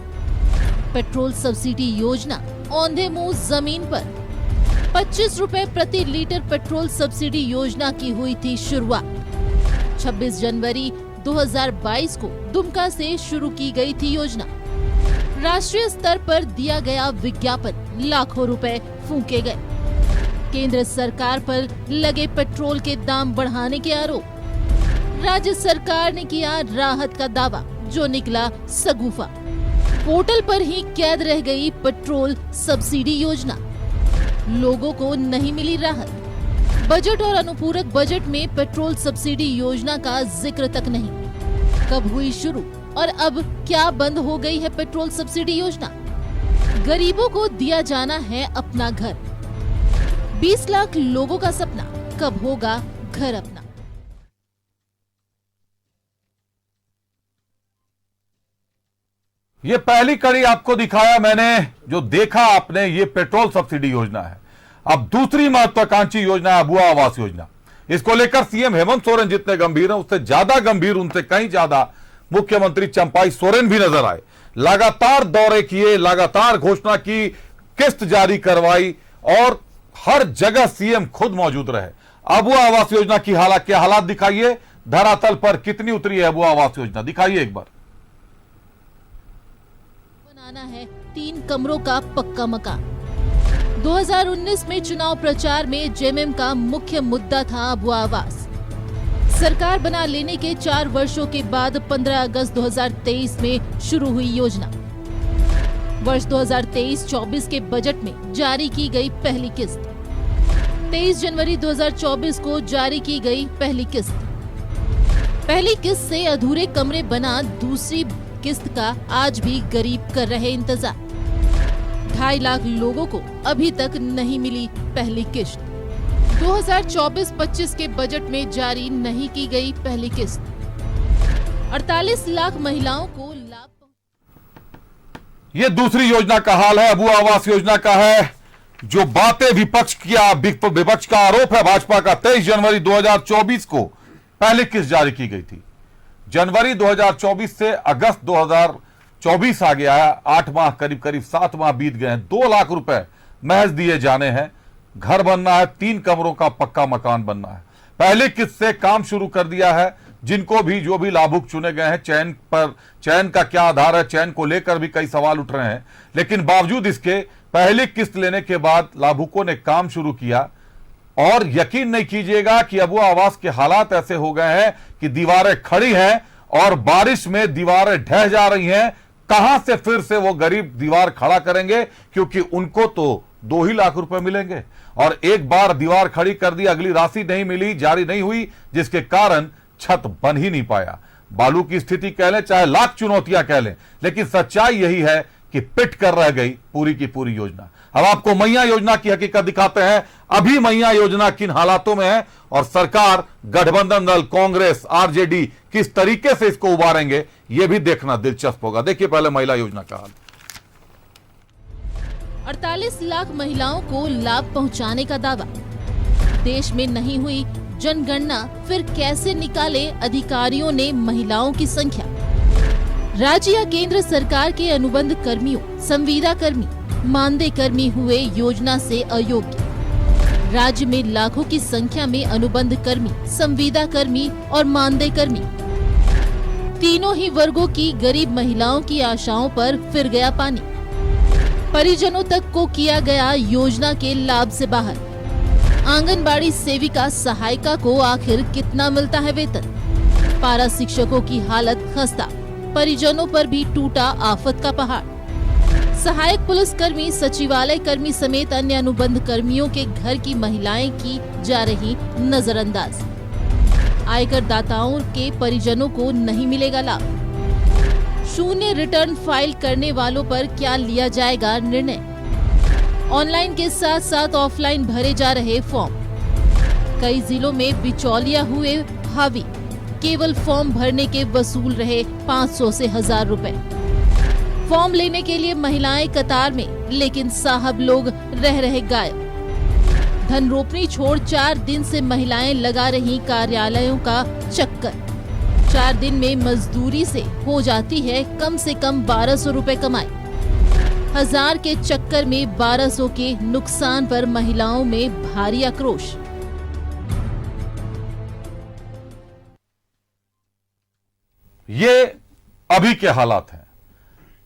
पेट्रोल सब्सिडी योजना औंधे मुंह जमीन पर। 25 रुपए प्रति लीटर पेट्रोल सब्सिडी योजना की हुई थी शुरुआत। 26 जनवरी 2022 को दुमका से शुरू की गई थी योजना। राष्ट्रीय स्तर पर दिया गया विज्ञापन, लाखों रुपए फूंके गए। केंद्र सरकार पर लगे पेट्रोल के दाम बढ़ाने के आरोप। राज्य सरकार ने किया राहत का दावा, जो निकला सगुफा। पोर्टल पर ही कैद रह गई पेट्रोल सब्सिडी योजना। लोगों को नहीं मिली राहत। बजट और अनुपूरक बजट में पेट्रोल सब्सिडी योजना का जिक्र तक नहीं। कब हुई शुरू और अब क्या बंद हो गई है पेट्रोल सब्सिडी योजना? गरीबों को दिया जाना है अपना घर। 20 लाख लोगों का सपना, कब होगा घर अपना? ये पहली कड़ी आपको दिखाया मैंने, जो देखा आपने ये पेट्रोल सब्सिडी योजना है। अब दूसरी महत्वाकांक्षी योजना है अबुआ आवास योजना। इसको लेकर सीएम हेमंत सोरेन जितने गंभीर हैं, उससे ज्यादा गंभीर, उनसे कहीं ज्यादा मुख्यमंत्री चंपाई सोरेन भी नजर आए। लगातार दौरे किए, लगातार घोषणा की, किस्त जारी करवाई और हर जगह सीएम खुद मौजूद रहे। अबुआ आवास योजना की क्या हालात दिखाइए, धरातल पर कितनी उतरी है अबुआ आवास योजना, दिखाइए एक बार। बनाना है 3 कमरों का पक्का मकान। 2019 में चुनाव प्रचार में जेएमएम का मुख्य मुद्दा था अबुआ आवास। सरकार बना लेने के 4 वर्षों के बाद 15 अगस्त 2023 में शुरू हुई योजना। वर्ष 2023-24 के बजट में जारी की गई पहली किस्त। 23 जनवरी 2024 को जारी की गई पहली किस्त। पहली किस्त से अधूरे कमरे बना दूसरी किस्त का आज भी गरीब कर रहे इंतजार। 2.5 लाख लोगों को अभी तक नहीं मिली पहली किस्त। 2024-25 के बजट में जारी नहीं की गई पहली किस्त। 48 लाख महिलाओं को लाभ। ये दूसरी योजना का हाल है, अबुआ आवास योजना का है। जो बातें विपक्ष का आरोप है भाजपा का, 23 जनवरी 2024 को पहली किस्त जारी की गई थी। जनवरी 2024 से अगस्त 2024 आ गया है, 8 माह, करीब 7 माह बीत गए हैं। 2 लाख रुपए महज दिए जाने हैं। घर बनना है, 3 कमरों का पक्का मकान बनना है। पहली किस्त से काम शुरू कर दिया है। जिनको भी, जो भी लाभुक चुने गए हैं, चयन का क्या आधार है, चयन को लेकर भी कई सवाल उठ रहे हैं। लेकिन बावजूद इसके पहली किस्त लेने के बाद लाभुकों ने काम शुरू किया और यकीन नहीं कीजिएगा कि अबुआ आवास के हालात ऐसे हो गए हैं कि दीवारें खड़ी हैं और बारिश में दीवारें ढह जा रही हैं। कहां से फिर से वो गरीब दीवार खड़ा करेंगे, क्योंकि उनको तो 2 ही लाख रुपए मिलेंगे और एक बार दीवार खड़ी कर दी, अगली राशि नहीं मिली, जारी नहीं हुई, जिसके कारण छत बन ही नहीं पाया। बालू की स्थिति कह लें, चाहे लाख चुनौतियां कह लें, लेकिन सच्चाई यही है कि पिट कर रह गई पूरी की पूरी योजना। अब आपको मैया योजना की हकीकत दिखाते हैं। अभी मैया योजना किन हालातों में है और सरकार, गठबंधन दल, कांग्रेस, आरजेडी किस तरीके से इसको उबारेंगे, यह भी देखना दिलचस्प होगा। देखिए पहले महिला योजना का हाल। 48 लाख महिलाओं को लाभ पहुंचाने का दावा। देश में नहीं हुई जनगणना, फिर कैसे निकाले अधिकारियों ने महिलाओं की संख्या? राज्य या केंद्र सरकार के अनुबंध कर्मियों, संविदा कर्मी, मानदेय कर्मी हुए योजना से अयोग्य। राज्य में लाखों की संख्या में अनुबंध कर्मी, संविदा कर्मी और मानदेय कर्मी। तीनों ही वर्गों की गरीब महिलाओं की आशाओं पर फिर गया पानी। परिजनों तक को किया गया योजना के लाभ से बाहर। आंगनबाड़ी सेविका, सहायिका को आखिर कितना मिलता है वेतन? पारा शिक्षकों की हालत खस्ता, परिजनों पर भी टूटा आफत का पहाड़। सहायक पुलिसकर्मी, सचिवालय कर्मी समेत अन्य अनुबंध कर्मियों के घर की महिलाएं की जा रही नजरअंदाज। आयकर दाताओं के परिजनों को नहीं मिलेगा लाभ। शून्य रिटर्न फाइल करने वालों पर क्या लिया जाएगा निर्णय? ऑनलाइन के साथ साथ ऑफलाइन भरे जा रहे फॉर्म। कई जिलों में बिचौलिया हुए हावी। केवल फॉर्म भरने के वसूल रहे 500 से 1000 रुपए। फॉर्म लेने के लिए महिलाएं कतार में, लेकिन साहब लोग रह रहे गायब। धन रोपनी छोड़ 4 दिन से महिलाएं लगा रही कार्यालयों का चक्कर। 4 दिन में मजदूरी से हो जाती है कम से कम 1200 रुपए कमाई। 1000 के चक्कर में 1200 के नुकसान पर महिलाओं में भारी आक्रोश। ये अभी के हालात हैं।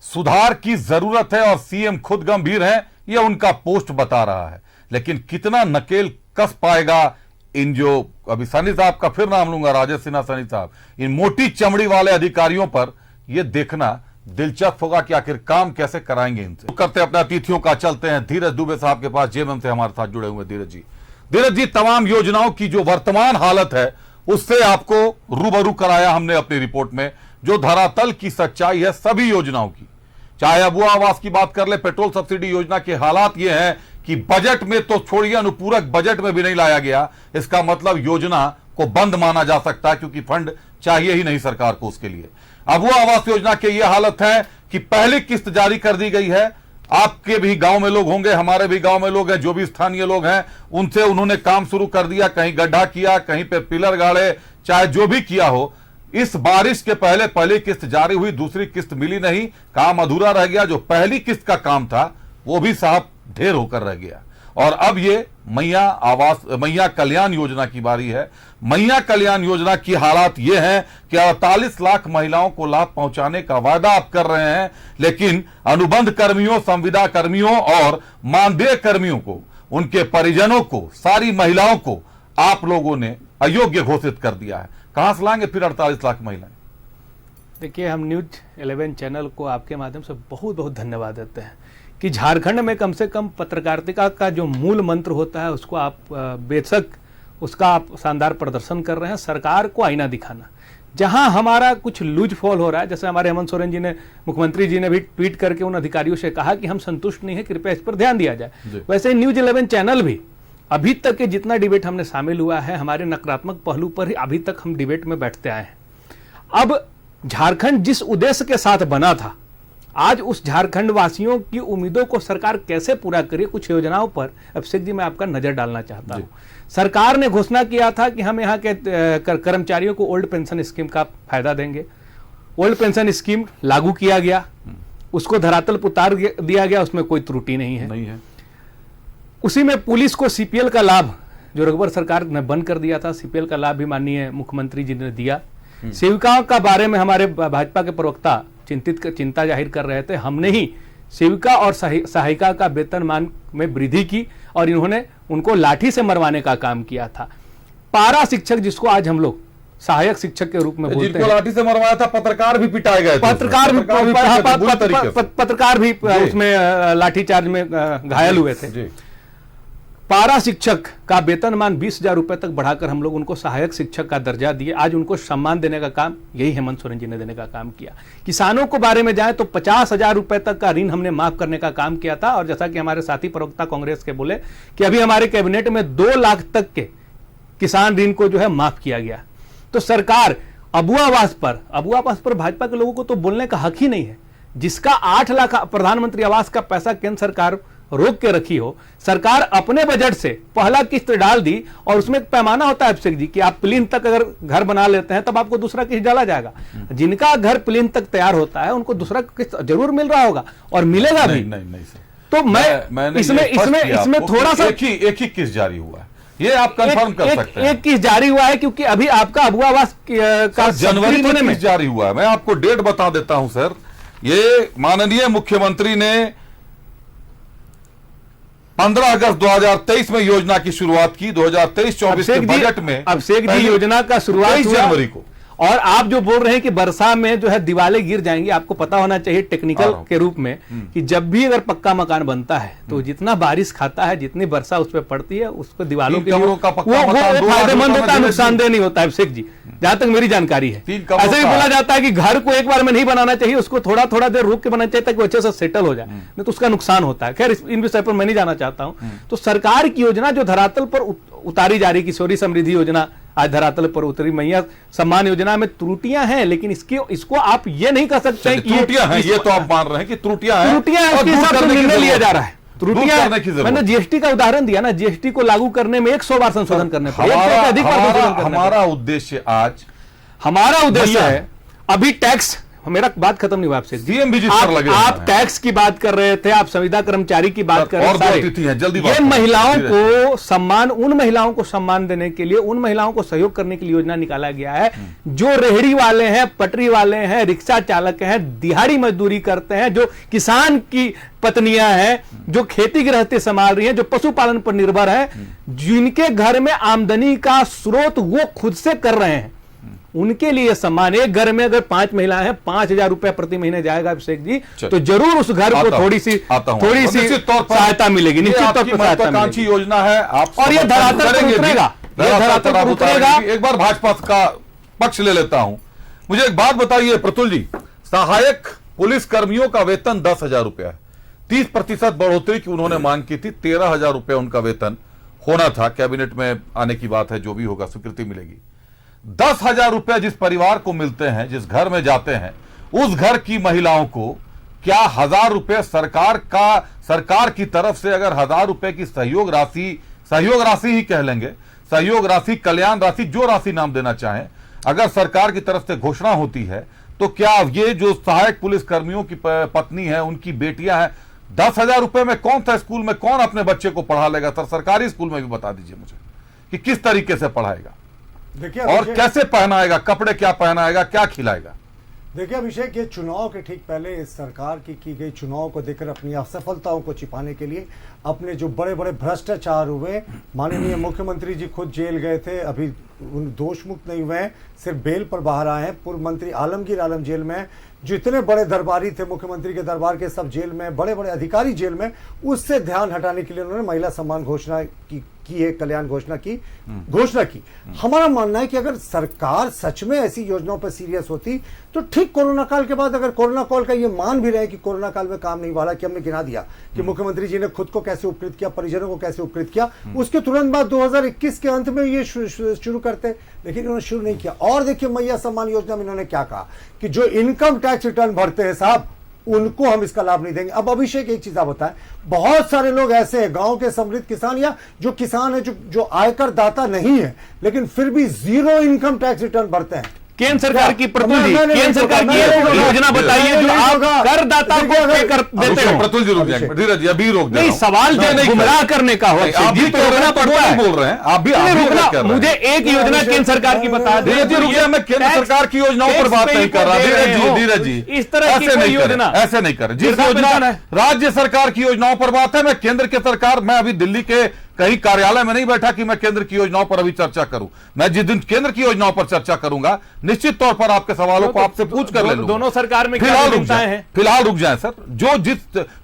सुधार की जरूरत है और सीएम खुद गंभीर हैं, यह उनका पोस्ट बता रहा है। लेकिन कितना नकेल कस पाएगा इन, जो अभी सनी साहब का फिर नाम लूंगा, राजेश सिन्हा सनी साहब, इन मोटी चमड़ी वाले अधिकारियों पर, यह देखना दिलचस्प होगा कि आखिर काम कैसे कराएंगे इनसे। करते अपने अतिथियों का, चलते हैं धीरज दुबे साहब के पास, जेएमएम से हमारे साथ जुड़े हुए। धीरज जी, धीरज जी, तमाम योजनाओं की जो वर्तमान हालत है उससे आपको रूबरू कराया हमने अपनी रिपोर्ट में। जो धरातल की सच्चाई है सभी योजनाओं की, चाहे अबुआ आवास की बात कर ले, पेट्रोल सब्सिडी योजना के हालात ये हैं कि बजट में तो छोड़िए, अनुपूरक बजट में भी नहीं लाया गया। इसका मतलब योजना को बंद माना जा सकता है, क्योंकि फंड चाहिए ही नहीं सरकार को उसके लिए। अबुआ आवास योजना की यह हालत है कि पहली किस्त जारी कर दी गई है। आपके भी गांव में लोग होंगे, हमारे भी गांव में लोग हैं, जो भी स्थानीय लोग हैं उनसे उन्होंने काम शुरू कर दिया, कहीं गड्ढा किया, कहीं पे पिलर गाड़े, चाहे जो भी किया हो। इस बारिश के पहले पहली किस्त जारी हुई, दूसरी किस्त मिली नहीं, काम अधूरा रह गया। जो पहली किस्त का काम था वो भी साहब ढेर होकर रह गया। और अब ये मैया कल्याण योजना की बारी है। मैया कल्याण योजना की हालात ये है कि 48 लाख महिलाओं को लाभ पहुंचाने का वादा आप कर रहे हैं, लेकिन अनुबंध कर्मियों, संविदा कर्मियों और मानदेय कर्मियों को, उनके परिजनों को, सारी महिलाओं को आप लोगों ने अयोग्य घोषित कर दिया है। कहां से लाएंगे फिर 48 लाख महिलाएं? देखिए, हम न्यूज 11 चैनल को आपके माध्यम से बहुत बहुत धन्यवाद देते हैं कि झारखंड में कम से कम पत्रकारिता का जो मूल मंत्र होता है उसको आप बेशक उसका आप शानदार प्रदर्शन कर रहे हैं। सरकार को आईना दिखाना, जहां हमारा कुछ लूज फॉल हो रहा है, जैसे हमारे हेमंत सोरेन जी ने, मुख्यमंत्री जी ने भी ट्वीट करके उन अधिकारियों से कहा कि हम संतुष्ट नहीं है, कृपया इस पर ध्यान दिया जाए। वैसे ही न्यूज 11 चैनल भी अभी तक के जितना डिबेट हमने शामिल हुआ है, हमारे नकारात्मक पहलू पर ही अभी तक हम डिबेट में बैठते आए हैं। अब झारखंड जिस उद्देश्य के साथ बना था, आज उस झारखंड वासियों की उम्मीदों को सरकार कैसे पूरा करे, कुछ योजनाओं पर अभिषेक जी मैं आपका नजर डालना चाहता हूं। सरकार ने घोषणा किया था कि हम यहाँ के कर्मचारियों को ओल्ड पेंशन स्कीम का फायदा देंगे। ओल्ड पेंशन स्कीम लागू किया गया, उसको धरातल पर उतार दिया गया, उसमें कोई त्रुटि नहीं है। उसी में पुलिस को सीपीएल का लाभ, जो रघुवर सरकार ने बंद कर दिया था, सीपीएल का लाभ भी माननीय मुख्यमंत्री जी ने दिया। सेविकाओं का बारे में हमारे भाजपा के प्रवक्ता चिंता जाहिर कर रहे थे। हमने ही सेविका और सहायिका का वेतनमान में वृद्धि की और इन्होंने उनको लाठी से मरवाने का काम किया था। पारा शिक्षक, जिसको आज हम लोग सहायक शिक्षक के रूप में बोलते हैं, लाठी से मरवाया था, पत्रकार भी पिटाए गए, पत्रकार भी उसमें लाठीचार्ज में घायल हुए थे। पारा शिक्षक का वेतनमान 20,000 रुपए तक बढ़ाकर हम लोग उनको सहायक शिक्षक का दर्जा दिए। आज उनको सम्मान देने का काम यही हेमंत सोरेन जी ने देने का काम किया। किसानों को बारे में जाए तो 50,000 रुपए तक का ऋण हमने माफ करने का काम किया था। और जैसा कि हमारे साथी प्रवक्ता कांग्रेस के बोले कि अभी हमारे कैबिनेट में 2 लाख तक के किसान ऋण को जो है माफ किया गया। तो सरकार अबुआ आवास पर भाजपा के लोगों को तो बोलने का हक ही नहीं है। जिसका 8 लाख प्रधानमंत्री आवास का पैसा केंद्र सरकार रोक के रखी हो, सरकार अपने बजट से पहला किस्त डाल दी और उसमें एक पैमाना होता है अभिषेक जी कि आप प्लीन तक अगर घर बना लेते हैं तब आपको दूसरा किस्त डाला जाएगा। जिनका घर प्लीन तक तैयार होता है उनको दूसरा किस्त जरूर मिल रहा होगा और मिलेगा भी। नहीं सर, तो मैं इसमें थोड़ा सा एक ही किस्त जारी हुआ है, ये आप कंफर्म कर सकते हैं। एक किस्त जारी हुआ है क्योंकि अभी आपका अबुआ आवास का जनवरी में जारी हुआ है। मैं आपको डेट बता देता हूं सर। ये माननीय मुख्यमंत्री ने 15 अगस्त 2023 में योजना की शुरुआत की। 2023-24 के बजट में अभिषेक जी योजना का शुरुआत जनवरी को। और आप जो बोल रहे हैं कि वर्षा में जो है दीवारें गिर जाएंगी, आपको पता होना चाहिए टेक्निकल के रूप में कि जब भी अगर पक्का मकान बनता है तो जितना बारिश खाता है, जितनी वर्षा उस पर पड़ती है, उसको दीवारों के लिए वो फायदेमंद होता है, नुकसानदेह नहीं होता है अभिषेक जी, जहां तक मेरी जानकारी है। ऐसे ही बोला जाता है कि घर को एक बार में नहीं बनाना चाहिए, उसको थोड़ा थोड़ा देर रुक के बनाना चाहिए ताकि अच्छे से सेटल हो जाए, नहीं तो उसका नुकसान होता है। खैर, इन विषय पर मैं नहीं जाना चाहता हूं। तो सरकार की योजना जो धरातल पर उतारी जा रही, किशोरी समृद्धि योजना आज धरातल पर उतरी, मैया सम्मान योजना में त्रुटियां हैं, लेकिन इसको आप ये नहीं कह सकते हैं कि त्रुटियां हैं। ये तो आप मान रहे हैं कि त्रुटियां हैं, निर्णय लिया जा रहा है। त्रुटियां, मैंने जीएसटी का उदाहरण दिया ना, जीएसटी को लागू करने में 100 बार संशोधन करने हमारा उद्देश्य है अभी टैक्स, मेरा बात खत्म नहीं हुआ आपसे। आप टैक्स की बात कर रहे थे, आप संविदा कर्मचारी की बात कर रहे थे। ये महिलाओं को सम्मान, उन महिलाओं को सम्मान देने के लिए, उन महिलाओं को सहयोग करने के लिए योजना निकाला गया है जो रेहड़ी वाले हैं, पटरी वाले हैं, रिक्शा चालक हैं, दिहाड़ी मजदूरी करते हैं, जो किसान की पत्नियां हैं, जो खेती गृहस्थी संभाल रही हैं, जो पशुपालन पर निर्भर है, जिनके घर में आमदनी का स्रोत वो खुद से कर रहे हैं, उनके लिए सम्मान। एक घर में अगर 5 महिलाएं हैं, 5,000 रुपए प्रति महीने जाएगा अभिषेक जी, चलिए। तो जरूर उस घर को थोड़ी सी निश्चित तौर पर सहायता मिलेगी, निश्चित तौर पर सहायता महत्वाकांक्षी मिलेगी। योजना है। आप और ये धरातल पर उतरेगा, ये धरातल पर उतरेगा। एक बार भाजपा का पक्ष ले लेता हूं। मुझे एक बात बताइए प्रतुल जी, सहायक पुलिस कर्मियों का वेतन 10,000 रुपया है। 30% बढ़ोतरी की उन्होंने मांग की थी। 13,000 रुपया उनका वेतन होना था। कैबिनेट में आने की बात है, जो भी होगा स्वीकृति मिलेगी। 10,000 रुपया जिस परिवार को मिलते हैं, जिस घर में जाते हैं, उस घर की महिलाओं को क्या 1,000 रुपये सरकार की तरफ से अगर 1,000 रुपए की सहयोग राशि ही कह लेंगे, सहयोग राशि, कल्याण राशि, जो राशि नाम देना चाहें, अगर सरकार की तरफ से घोषणा होती है, तो क्या ये जो सहायक पुलिस कर्मियों की पत्नी है, उनकी बेटियां हैं, 10,000 रुपए में कौन सा स्कूल में कौन अपने बच्चे को पढ़ा लेगा? सर, सरकारी स्कूल में भी बता दीजिए मुझे कि किस तरीके से पढ़ाएगा देखिए और कैसे पहनाएगा, कपड़े क्या पहनाएगा, क्या खिलाएगा? देखिए अभिषेक, ये चुनाव के ठीक पहले इस सरकार की गई चुनाव को देखकर अपनी असफलताओं को छिपाने के लिए, अपने जो बड़े बड़े भ्रष्टाचार हुए, माननीय मुख्यमंत्री जी खुद जेल गए थे, अभी उन दोष मुक्त नहीं हुए हैं, सिर्फ बेल पर बाहर आए हैं। पूर्व मंत्री आलमगीर आलम जेल में, जो इतने बड़े दरबारी थे मुख्यमंत्री के दरबार के, सब जेल में, बड़े बड़े अधिकारी जेल में। उससे ध्यान हटाने के लिए उन्होंने महिला सम्मान घोषणा की है, कल्याण घोषणा की। हमारा मानना है कि अगर सरकार सच में ऐसी योजनाओं पर सीरियस होती, तो ठीक कोरोना काल के बाद, अगर कोरोना काल का ये मान भी रहे कि कोरोना काल में काम नहीं हुआ, कि हमने गिना दिया कि मुख्यमंत्री जी ने खुद को कैसे उपकृत किया, परिजनों को कैसे उपकृत किया, उसके तुरंत बाद 2021 के अंत में ये शुरू करते, लेकिन इन्होंने शुरू नहीं किया। और देखिए मैया सम्मान योजना में इन्होंने क्या कहा कि जो इनकम टैक्स रिटर्न भरते हैं साहब, उनको हम इसका लाभ नहीं देंगे। अब अभिषेक एक चीज आप बताएं, बहुत सारे लोग ऐसे हैं गांव के समृद्ध किसान, या जो किसान है जो आयकर दाता नहीं है, लेकिन फिर भी 0 इनकम टैक्स रिटर्न भरते हैं। केंद्र सरकार की प्रतुल जी, केंद्र सरकार की योजना बताइए जो आप करदाता को पे कर देते हो। प्रतुल जी रुक जाएंगे, धीरज जी अभी रोक नहीं, सवाल जो गुमराह करने का हो, आप भी तो रोकना पड़ता है, बोल रहे हैं आप भी रुकना। मुझे एक योजना केंद्र सरकार की बता दें। धीरज जी रुक जाए, मैं केंद्र सरकार की योजनाओं पर बात नहीं कर रहा। धीरज जी इस तरह की कोई योजना ऐसे नहीं करें। जिस योजना राज्य सरकार की योजनाओं पर बात है, मैं केंद्र की सरकार, मैं अभी दिल्ली के कहीं कार्यालय में नहीं बैठा कि मैं केंद्र की योजनाओं पर अभी चर्चा करूं। मैं जिस दिन केंद्र की योजनाओं पर चर्चा करूंगा, निश्चित तौर पर आपके सवालों को आपसे पूछ कर ले लूंगा। दोनों सरकार में फिलहाल रुक जाएं सर,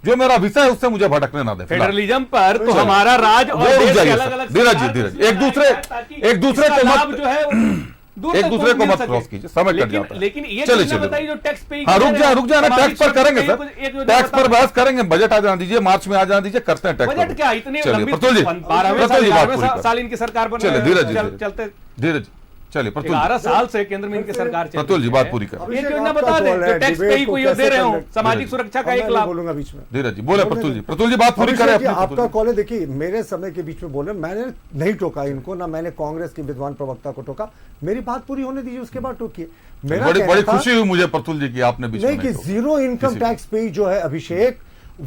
जो मेरा विषय है उससे मुझे भटकने ना दें। फेडरलिज्म पर तो हमारा राज और देश के अलग-अलग धीरज एक दूसरे को मत जो है एक दूसरे को मत क्रॉस कीजिए, समय कट जाता है। लेकिन ये चलिए बताइए जो टैक्स पे, हाँ रुक जाए ना, टैक्स पर करेंगे सर, टैक्स पर बहस करेंगे। बजट आ जाने दीजिए, मार्च में आ जाने दीजिए, करते हैं टैक्स। बजट क्या इतने लंबी, प्रतुल जी 12वें साल इनकी सरकार बन, चलिए धीरज चलिए प्रतुल 11 साल से केंद्र में इनकी सरकार चल रही है। प्रतुल जी बात पूरी कर, एक योजना बता दें जो टैक्स पे ही कोई दे रहे हो, सामाजिक सुरक्षा का एक लाभ। बोलूंगा बीच में, धीरज जी बोले। प्रतुल जी बात पूरी करें। आपका कॉल है, देखिए मेरे समय के बीच में बोले, मैंने नहीं टोका इनको, ना मैंने कांग्रेस के विद्वान प्रवक्ता को टोका। मेरी बात पूरी होने दीजिए, उसके बाद टोकिए। मेरा बड़ी खुशी हुई मुझे प्रतुल जी की आपने बीच में नहीं कि 0 इनकम टैक्स पे जो है अभिषेक,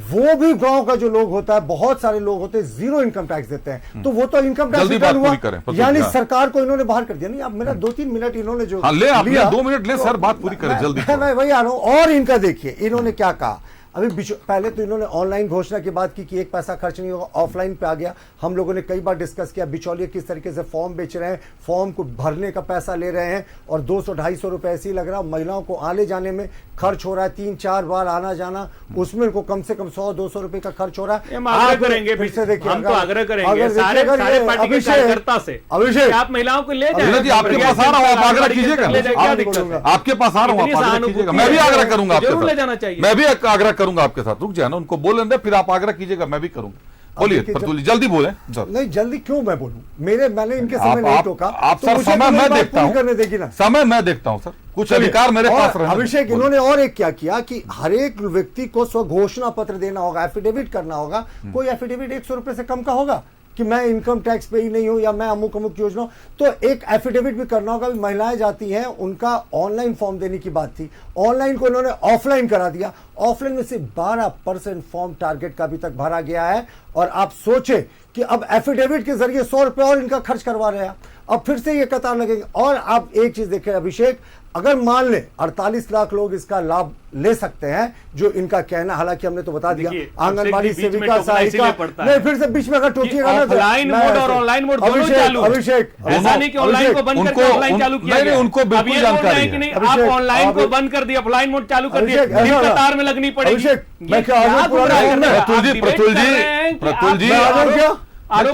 वो भी गांव का जो लोग होता है, बहुत सारे लोग होते हैं 0 इनकम टैक्स देते हैं, तो वो तो इनकम टैक्स रिटर्न हुआ, यानी सरकार को इन्होंने बाहर कर दिया। नहीं, अब मेरा 2-3 मिनट इन्होंने जो लिया, 2 मिनट ले सर, बात पूरी करें जल्दी। मैं वही आ रहा हूं। और इनका देखिए इन्होंने क्या कहा। अभी पहले तो इन्होंने ऑनलाइन घोषणा की बात की कि 1 पैसा खर्च नहीं होगा, ऑफलाइन पे आ गया। हम लोगों ने कई बार डिस्कस किया बिचौलिए किस तरीके से फॉर्म बेच रहे हैं, फॉर्म को भरने का पैसा ले रहे हैं और 200-250 रुपए ऐसे ही लग रहा है। महिलाओं को आने जाने में खर्च हो रहा है, 3-4 बार आना जाना, उसमें इनको कम से कम 100-200 रुपए का खर्च हो रहा है। आग्रह करेंगे, फिर से देखिए, हम तो आग्रह करेंगे सारे पार्टी के कार्यकर्ता से, अभिषेक आप महिलाओं को ले जाए। आपके पास आ रहा हूँ, आप आग्रह कीजिएगा, आपके पास आ रहा हूँ, आप आग्रह कीजिएगा, मैं भी आग्रह करूंगा आपके साथ, ले जाना चाहिए, मैं भी आग्रह करूंगा आपके साथ। रुक जाए ना, उनको बोलें दे, फिर आप आग्रह कीजिएगा, मैं भी करूंगा। बोलिए प्रतुल जी, जल्दी बोले। नहीं जल्दी क्यों मैं बोलूं, मैंने इनके समय नहीं टोका। आप सर समय मैं देखता हूं, करने देगी ना, समय मैं देखता हूं सर, कुछ अधिकार मेरे पास रहे। अभिषेक इन्होंने और एक क्या किया कि हर एक व्यक्ति को स्वघोषणा पत्र देना होगा, एफिडेविट करना होगा। कोई एफिडेविट 100 रुपए से कम का होगा कि मैं इनकम टैक्स पे ही नहीं हूं या मैं अमुक योजना, तो एक एफिडेविट भी करना होगा। महिलाएं जाती हैं, उनका ऑनलाइन फॉर्म देने की बात थी, ऑनलाइन को इन्होंने ऑफलाइन करा दिया। ऑफलाइन में सिर्फ 12% फॉर्म टारगेट का अभी तक भरा गया है। और आप सोचे कि अब एफिडेविट के जरिए 100 रुपए और इनका खर्च करवा रहे हैं, अब फिर से ये कतार लगेंगे। और आप एक चीज देखें अभिषेक, अगर मान ले 48 लाख लोग इसका लाभ ले सकते हैं, जो इनका कहना, हालांकि हमने तो बता दिया आंगनबाड़ी सेविका सहायिका नहीं, फिर से बीच में अगर टोकिएगा ना तो ऑफलाइन मोड और ऑनलाइन मोड दोनों चालू। अभिषेक ऐसा नहीं कि ऑनलाइन को बंद करके ऑफलाइन चालू किया गया। उनको बिल्कुल जानकारी है। आप ऑनलाइन को बंद कर दिया, ऑफलाइन मोड चालू कर दिया, कतार में लगनी पड़ेगी। अभिषेक मैं क्या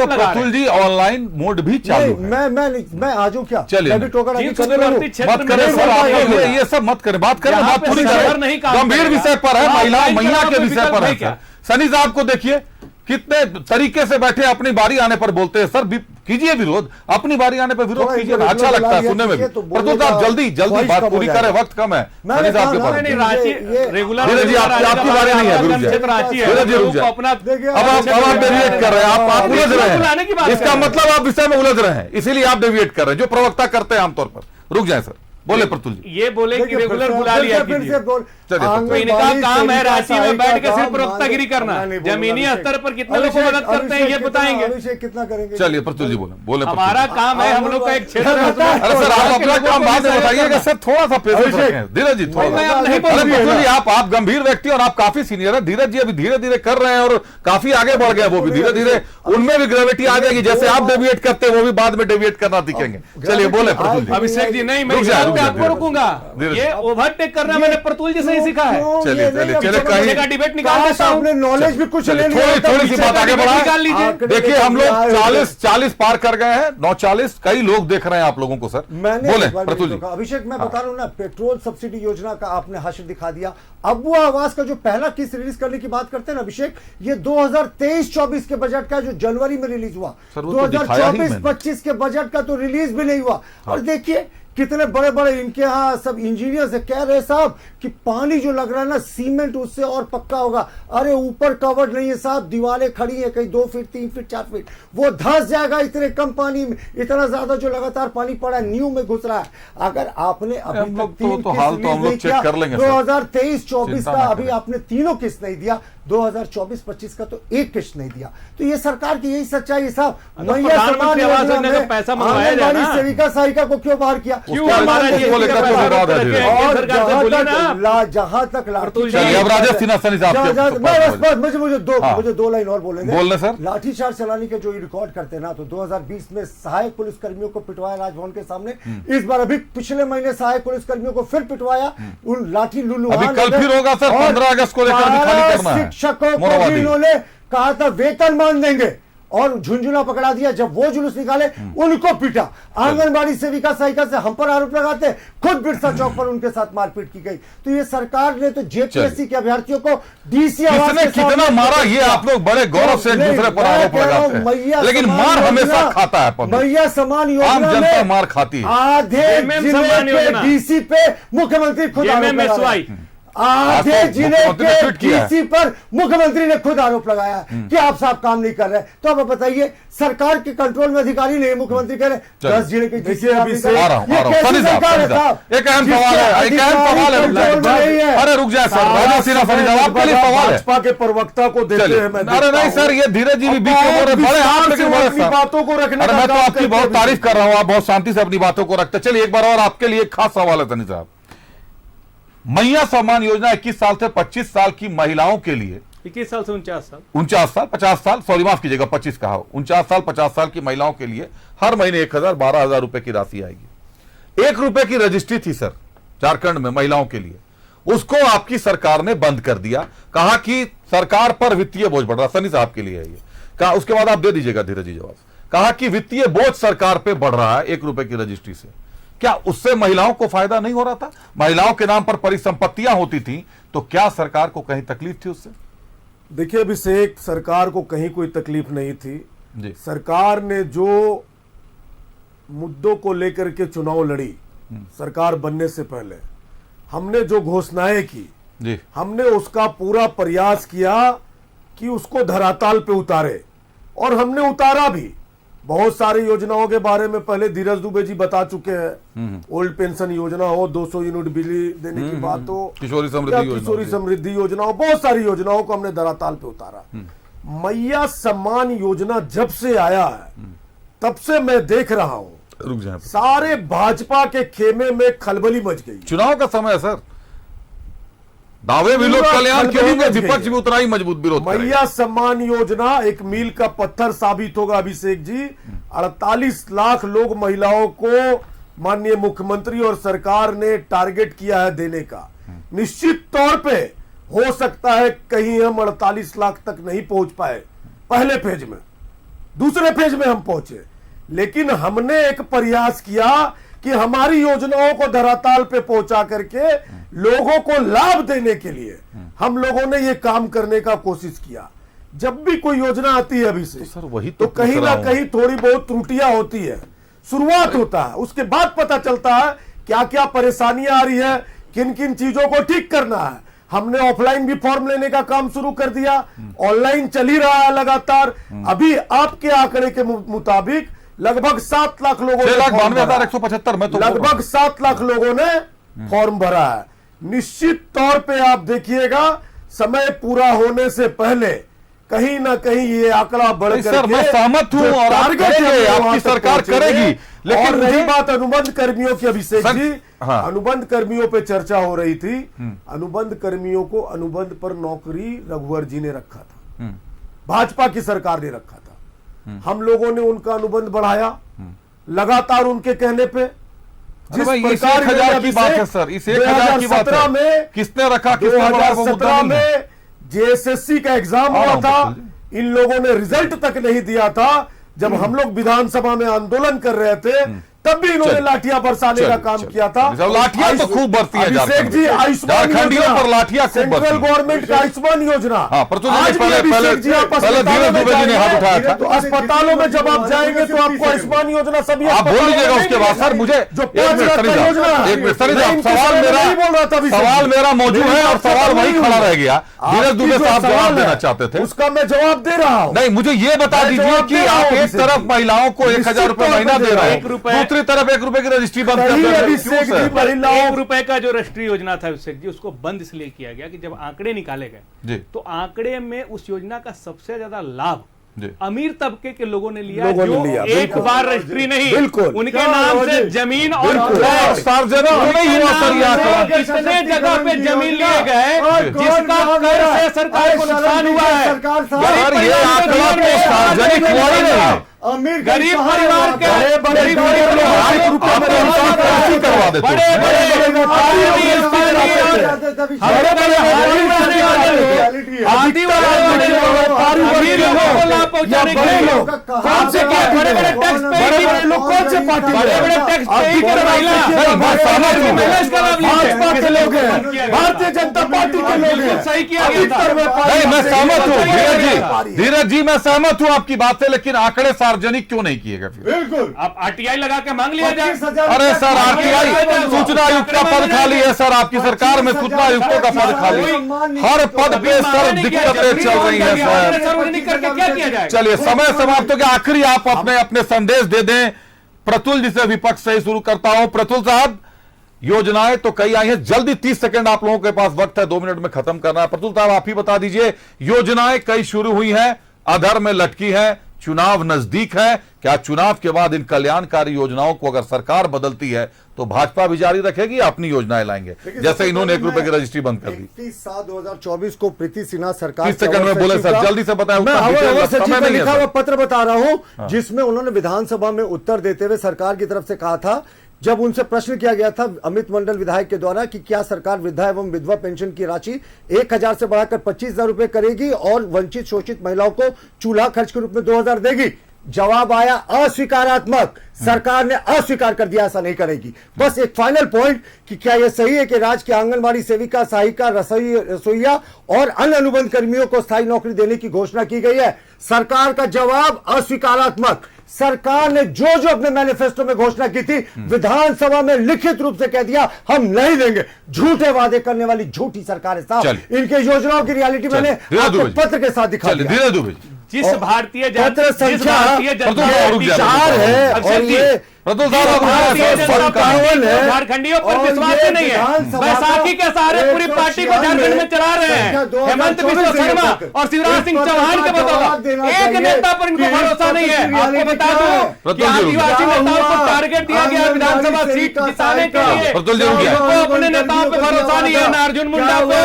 प्रतुल जी ऑनलाइन मोड भी चालू है। मैं आ जाऊं क्या? चलिए मैं भी टोकन आगे कर क्षेत्र मत करें में सर, आप ये सब मत करें, बात करें, बात पूरी करें। गंभीर विषय पर है, मैया के विषय पर है सर। सनी साहब को देखिए कितने तरीके से बैठे, अपनी बारी आने पर बोलते हैं सर कीजिए विरोध, अपनी बारी आने पर विरोध कीजिए, अच्छा लगता है सुनने में भी। प्रतुल साहब जल्दी जल्दी बात पूरी करें, वक्त कम है। सनी साहब के पास धीरज जी आपकी बारी नहीं है, धीरज जी रुक जाए। अब आप डेविएट कर रहे हैं, आप उलझ रहे हैं, इसका मतलब आप विषय में उलझ रहे हैं, इसीलिए आप डेविएट कर रहे हैं, जो प्रवक्ता करते हैं आमतौर पर। रुक जाए सर, बोले प्रतुल जी। ये बोले कि रेगुलर बुला लिया कीजिए, तो इनका काम है रांची में बैठ के सिर्फ प्रवक्तागिरी करना। जमीनी स्तर पर कितने लोग को मदद करते हैं ये बताएंगे। कितना करेंगे? चलिए प्रतुल जी बोले हमारा काम है, हम लोग का एक क्षेत्र। अरे सर आप अपना काम बाद में बताइएगा सर, थोड़ा सा पेशेंस रखें। धीरज जी थोड़ा नहीं, प्रतुल जी आप गंभीर व्यक्ति और आप काफी सीनियर है। धीरज जी अभी धीरे धीरे कर रहे हैं और काफी आगे बढ़ गए, वो भी धीरे धीरे उनमें भी ग्रेविटी आ जाएगी। जैसे आप डेविएट करते हैं वो भी बाद में डेविएट करना दिखेंगे। चलिए बोले प्रतुल जी। अभिषेक जी नहीं, मैं आपको रुकूंगा, ये ओवरटेक करना मैंने प्रतुल जी से ही सीखा है। चले कहीं का डिबेट निकाल देता हूं। आपने नॉलेज भी कुछ ले लिया, थोड़ी सी बात आगे बढ़ा निकाल लीजिए। देखिए हम लोग 40 पार कर गए हैं, 9:40। कई लोग देख रहे हैं आप लोगों को सर। बोले प्रतुल जी। अभिषेक मैं बता रहा हूं ना, पेट्रोल सब्सिडी योजना का आपने हाशिर दिखा दिया। अब वो आवास का जो पहला किस्त रिलीज करने की बात करते हैं ना अभिषेक, ये 2023-24 के बजट का जो जनवरी में रिलीज हुआ, 2024-25 के बजट का तो रिलीज भी नहीं हुआ। और देखिए कितने बड़े बड़े इनके यहाँ सब इंजीनियर्स कह रहे साहब कि पानी जो लग रहा है ना सीमेंट उससे और पक्का होगा। अरे ऊपर कवर्ड नहीं है साहब, दीवारें खड़ी हैं कहीं 2 फीट 3 फीट 4 फीट, वो धंस जाएगा इतने कम पानी में। इतना ज्यादा जो लगातार पानी पड़ा है न्यू में घुस रहा है। अगर आपने अभी तक 2023-24 का अभी आपने तीनों किस्त नहीं दिया, 2024-25 का तो एक किस्त नहीं दिया, तो ये सरकार की यही सच्चाई है साहब। मैया सम्मान योजना में पैसा आंगनबाड़ी सेविका सहायिका को क्यों बाहर किया? जहां तक मुझे 2 लाइन और बोलने सर। लाठीचार्ज चलाने के जो रिकॉर्ड करते हैं ना, तो 2020 में सहायक पुलिस कर्मियों को पिटवाया राजभवन के सामने, इस बार अभी पिछले महीने सहायक पुलिस कर्मियों को फिर पिटवाया। उन लाठी लुलू कल फिर होगा सर, 15 अगस्त को लेकर शिक्षकों को भी इन्होंने कहा था वेतन मान देंगे और झुंझुना पकड़ा दिया। जब वो जुलूस निकाले उनको पीटा। आंगनबाड़ी सेविका सहायिका से हम पर आरोप लगाते, खुद बिरसा चौक पर उनके साथ मारपीट की गई। तो ये सरकार ने तो जेपीएससी के अभ्यर्थियों को डीसी कितना मारा, ये आप लोग बड़े गौरव से एक दूसरे पर आरोप लगाते हैं, लेकिन मार हमेशा खाता है। मैया सम्मान योजना में मार खाती है। आधे डीसी पे मुख्यमंत्री खुद आधे जिले के डीसी पर मुख्यमंत्री ने खुद आरोप लगाया कि आप साहब काम नहीं कर रहे। तो अब बताइए, सरकार के कंट्रोल में अधिकारी नहीं, मुख्यमंत्री कह रहे 10 जिले के डीसी एक अहम सवाल है। अरे रुक जाए सर, भाजपा के प्रवक्ता को देते हैं। अरे नहीं सर, ये धीरज जी भी बड़े हाथ लेकिन बातों को रखने, मैं तो आपकी बहुत तारीफ कर रहा हूँ, आप बहुत शांति से अपनी बातों को रखते। चलिए एक बार और आपके लिए एक खास सवाल है सनी साहब। मैया सम्मान योजना 21 साल से 25 साल की महिलाओं के लिए, 21 साल से 49 साल, 50 साल, सॉरी माफ कीजिएगा 25 कहा, 49 साल 50 साल की महिलाओं के लिए हर महीने 12,000 रुपए की राशि आएगी। 1 रुपए की रजिस्ट्री थी सर झारखंड में महिलाओं के लिए, उसको आपकी सरकार ने बंद कर दिया। कहा कि सरकार पर वित्तीय बोझ बढ़ रहा। सनी साहब के लिए है ये कहा, उसके बाद आप दे दीजिएगा धीरज जी जवाब। कहा कि वित्तीय बोझ सरकार पे बढ़ रहा है 1 रुपए की रजिस्ट्री से। क्या उससे महिलाओं को फायदा नहीं हो रहा था? महिलाओं के नाम पर परिसंपत्तियां होती थी, तो क्या सरकार को कहीं तकलीफ थी उससे? देखिए अभिषेक, सरकार को कहीं कोई तकलीफ नहीं थी जी। सरकार ने जो मुद्दों को लेकर के चुनाव लड़ी, सरकार बनने से पहले हमने जो घोषणाएं की जी, हमने उसका पूरा प्रयास किया कि उसको धरातल पे उतारे, और हमने उतारा भी। बहुत सारी योजनाओं के बारे में पहले धीरज दुबे जी बता चुके हैं। ओल्ड पेंशन योजना हो, 200 यूनिट बिजली देने की बात हो, किशोरी समृद्धि योजना हो, बहुत सारी योजनाओं को हमने धरातल पे उतारा। मैया सम्मान योजना जब से आया है तब से मैं देख रहा हूं रुक जाए, सारे भाजपा के खेमे में खलबली मच गई। चुनाव का समय है सर, दावे विरोध कल्याण के लिए विपक्ष भी उतना ही मजबूत विरोध करेगा। मैया सम्मान योजना एक मील का पत्थर साबित होगा अभिषेक जी। 48 लाख लोग महिलाओं को माननीय मुख्यमंत्री और सरकार ने टारगेट किया है देने का। निश्चित तौर पे हो सकता है कहीं हम 48 लाख तक नहीं पहुंच पाए पहले फेज में, दूसरे फेज में हम पहुंचे, लेकिन हमने एक प्रयास किया कि हमारी योजनाओं को धरातल पे पहुंचा करके लोगों को लाभ देने के लिए हम लोगों ने ये काम करने का कोशिश किया। जब भी कोई योजना आती है अभी से सर वही तो कहीं ना कहीं थोड़ी बहुत त्रुटियां होती है, शुरुआत होता है, उसके बाद पता चलता है क्या क्या परेशानियां आ रही है, किन किन चीजों को ठीक करना है। हमने ऑफलाइन भी फॉर्म लेने का काम शुरू कर दिया, ऑनलाइन चल ही रहा है लगातार। अभी आपके आंकड़े के मुताबिक लगभग 7 लाख लोगों ने 6,92,175 में तो लगभग 7 लाख लोगों ने फॉर्म भरा है। निश्चित तौर पे आप देखिएगा समय पूरा होने से पहले कहीं ना कहीं ये आंकड़ा बढ़ सर मैं सहमत हूं और आपकी सरकार करेगी, लेकिन रही बात अनुबंध कर्मियों की अभिषेक जी, अनुबंध कर्मियों पे चर्चा हो रही थी। अनुबंध कर्मियों को अनुबंध पर नौकरी रघुवर जी ने रखा था, भाजपा की सरकार ने रखा था। हम लोगों ने उनका अनुबंध बढ़ाया लगातार उनके कहने पे। जिस प्रकार 1,000 की बात है सर, इस 1,000 की बात है, किसने रखा, 2017 में जेएसएससी का एग्जाम हुआ था, इन लोगों ने रिजल्ट तक नहीं दिया था। जब हम लोग विधानसभा में आंदोलन कर रहे थे तब भी इन्होंने लाठियां बरसाने का काम किया था। लाठियां तो खूब बरती है अभिषेक जी, आयुष्मान योजना पर लाठियां सेंट्रल गवर्नमेंट का आयुष्मान योजना, आज भी अभिषेक जी आप अस्पतालों में जाएंगे तो अस्पतालों में जब आप जाएंगे तो आपको आयुष्मान योजना सभी आप बोल लीजिएगा उसके बाद। सर मुझे जो 5 लाख का योजना है, एक मिनट सवाल मेरा मौजूद है और सवाल वही खड़ा रह गया। धीरज दुबे साहब जवाब देना चाहते थे, उसका मैं जवाब दे रहा हूं। नहीं, मुझे ये बता दीजिए कि आप एक तरफ महिलाओं को 1,000 रुपए महीना दे रहे हैं, दूसरी तरफ 1 रुपए की रजिस्ट्री बंद कर रहे हैं। 1 रुपए का जो राष्ट्रीय योजना था अभिषेक जी, उसको बंद इसलिए किया गया कि जब आंकड़े निकाले गए तो आंकड़े में उस योजना का सबसे ज्यादा लाभ अमीर तबके के लोगों ने लिया, जो एक बार रजिस्ट्री नहीं, बिल्कुल उनके नाम से जमीन और सार्वजनिक नहीं हुआ सर। यहाँ कितने जगह पे जमीन लिए गए जिसका कर से सरकार को नुकसान हुआ है। सार्वजनिक हुआ ही नहीं, गरीब परिवार के पहुंचाने के लिए कौन से बड़े बड़े टैक्स पे लोग, कौन से पार्टी बड़े बड़े टैक्स पे भाजपा के लोग हैं, भारतीय जनता पार्टी के लोग हैं। सही किया गया था। नहीं, मैं सहमत हूँ धीरज जी, मैं सहमत हूँ आपकी बात से, लेकिन आंकड़े सार्वजनिक क्यों नहीं किए गए? बिल्कुल, आप आरटीआई लगा के मांग लिया जाए। अरे सर, आरटीआई सूचना आयुक्त का पद खाली है सर, आपकी सरकार में सूचना आयुक्तों का पद खाली है, हर पद पे सर दिक्कतें चल रही है सर। सार्वजनिक करके क्या किया जाए? चलिए समय समाप्त हो गया, आखिरी आप अपने संदेश दे दें। प्रतुल जी से विपक्ष से ही शुरू करता हूं। प्रतुल साहब, योजनाएं तो कई आई हैं, जल्दी 30 सेकंड आप लोगों के पास वक्त है, 2 मिनट में खत्म करना है। प्रतुल साहब आप ही बता दीजिए, योजनाएं कई शुरू हुई हैं, अधर में लटकी है, चुनाव नजदीक है, क्या चुनाव के बाद इन कल्याणकारी योजनाओं को अगर सरकार बदलती है तो भाजपा भी जारी रखेगी या अपनी योजनाएं लाएंगे, जैसे इन्होंने 1 रुपए की रजिस्ट्री बंद कर दी? 31/7/2024 को प्रीति सिन्हा सरकार 30 सेकंड में बोले सर, जल्दी से बताएं। मैं लिखा हुआ पत्र बता रहा हूं जिसमें उन्होंने विधानसभा में उत्तर देते हुए सरकार की तरफ से कहा था, जब उनसे प्रश्न किया गया था अमित मंडल विधायक के द्वारा कि क्या सरकार वृद्धा एवं विधवा पेंशन की राशि 1,000 से बढ़ाकर 25,000 रुपए करेगी और वंचित शोषित महिलाओं को चूल्हा खर्च के रूप में 2,000 देगी? जवाब आया अस्वीकारात्मक। सरकार ने अस्वीकार कर दिया, ऐसा नहीं करेगी। बस एक फाइनल पॉइंट कि क्या यह सही है कि राज्य के आंगनबाड़ी सेविका, सहायिका, रसोईया और अन्य अनुबंध कर्मियों को स्थायी नौकरी देने की घोषणा की गई है? सरकार का जवाब अस्वीकारात्मक। सरकार ने जो अपने मैनिफेस्टो में घोषणा की थी विधानसभा में लिखित रूप से कह दिया हम नहीं देंगे। झूठे वादे करने वाली झूठी सरकार है साहब। इनके योजनाओं की रियलिटी मैंने आपको पत्र के साथ दिखा दिया। जिस भारतीय पत्र संख्या 4 है और ये प्रतुल साहब, अब भारतीय मैं जनता बंद पार्टी करूं। को झारखंडियों पर और विश्वास ये ही नहीं है। विधानसभा बैसाखी के सहारे पूरी 196 पार्टी को झारखंड में चला रहे हैं। हेमंत बिश्व शर्मा और शिवराज सिंह चौहान के बदौलत एक नेता पर इनको भरोसा नहीं है। आपको बता दूं कि आदिवासी नेताओं को टारगेट दिया गया विधानसभा सीट जिताने के लिए। प्रतुल जी, रुक जाइए। इनको अपने नेताओं पे भरोसा नहीं है, ना अर्जुन मुंडा पे,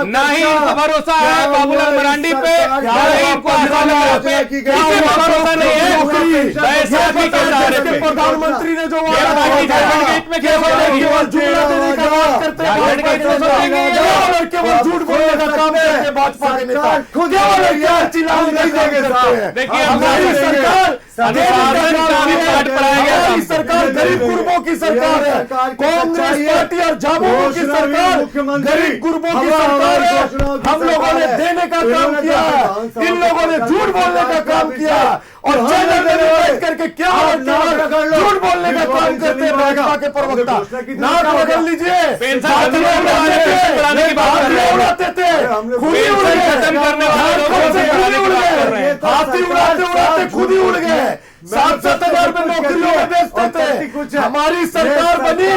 ना ही इनको भरोसा है बाबूलाल मरांडी पे, ना ही इनको आसान पे, किसी पे भरोसा नहीं है। बैसाखी के सहारे पे प्रधानमंत्री ने जो ये पार्टी झारखंड के हित में क्या सोचेगी? देने का बात करते हैं, झारखंड के हित में सोचेंगे केवल झूठ बोलने का काम करते हैं भाजपा के नेता, खुद चिल्लाने नहीं देंगे साहब। देखिए, हमारी सरकार अनुशासन का भी पाठ पढ़ाया गया था। हमारी सरकार गरीब गुरबों की सरकार है। कांग्रेस पार्टी और झाबुओं की सरकार गरीब गुरबों की सरकार है। हम लोगों ने देने का काम किया है, इन लोगों ने झूठ बोलने का काम किया और चैनल में बैठ करके क्या झूठ बोलने का काम करते हैं भाजपा के प्रवक्ता। नाक रगड़ लीजिए, बढ़ाने की बात कर रहे हैं। उड़ाते थे, खुद ही उड़ गए, खत्म करने वाले लोगों से बढ़ाने की बात कर रहे हैं। हाथी उड़ाते उड़ाते खुद ही उड़ गए। 7-7 हजार में नौकरियों में बेचते थे। हमारी सरकार बनी।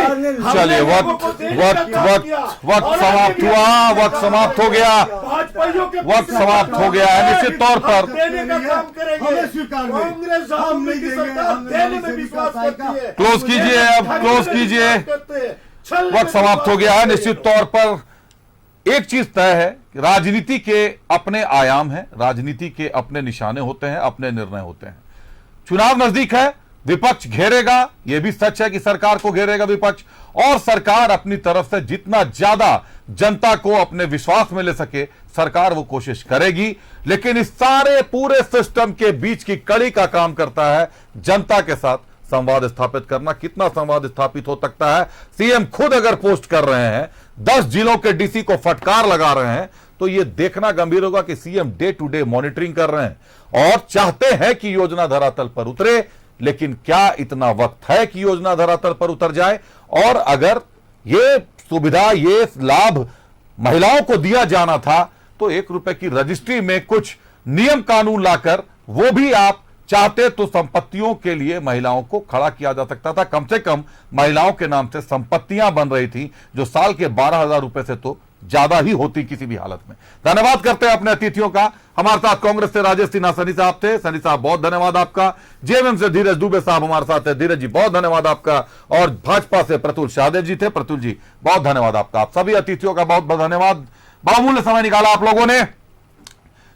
चलिए, वक्त समाप्त हुआ, वक्त समाप्त हो गया, वक्त समाप्त हो गया है। निश्चित तौर पर देने का काम करेंगे। कांग्रेस हम नहीं देंगे, देने में विश्वास करती है। क्लोज कीजिए, अब क्लोज कीजिए। वक्त समाप्त हो गया है। निश्चित तौर पर एक चीज तय है कि राजनीति के अपने आयाम हैं, राजनीति के अपने निशाने होते हैं, अपने निर्णय होते हैं। चुनाव नजदीक है, विपक्ष घेरेगा, यह भी सच है कि सरकार को घेरेगा विपक्ष, और सरकार अपनी तरफ से जितना ज्यादा जनता को अपने विश्वास में ले सके सरकार वो कोशिश करेगी। लेकिन इस सारे पूरे सिस्टम के बीच की कड़ी का काम करता है जनता के साथ संवाद स्थापित करना। कितना संवाद स्थापित हो सकता है? सीएम खुद अगर पोस्ट कर रहे हैं, 10 जिलों के डीसी को फटकार लगा रहे हैं, तो यह देखना गंभीर होगा कि CM day to day monitoring कर रहे हैं और चाहते हैं कि योजना धरातल पर उतरे। लेकिन क्या इतना वक्त है कि योजना धरातल पर उतर जाए? और अगर यह सुविधा, ये लाभ महिलाओं को दिया जाना था, तो 1 रुपए की रजिस्ट्री में कुछ नियम कानून लाकर वो भी आप चाहते तो संपत्तियों के लिए महिलाओं को खड़ा किया जा सकता था। कम से कम महिलाओं के नाम से संपत्तियां बन रही थी, जो साल के 12,000 रुपए से तो ज्यादा ही होती किसी भी हालत में। धन्यवाद करते हैं अपने अतिथियों का। हमारे साथ कांग्रेस से राजेश सिन्हा सनी साहब थे। सनी साहब, बहुत धन्यवाद आपका। जेएमएम से धीरज दुबे साहब हमारे साथ थे। धीरज जी, बहुत धन्यवाद आपका। और भाजपा से प्रतुल शाहदेव जी थे। प्रतुल जी, बहुत धन्यवाद आपका। आप सभी अतिथियों का बहुत बहुत धन्यवाद। बहुमूल्य समय निकाला आप लोगों ने।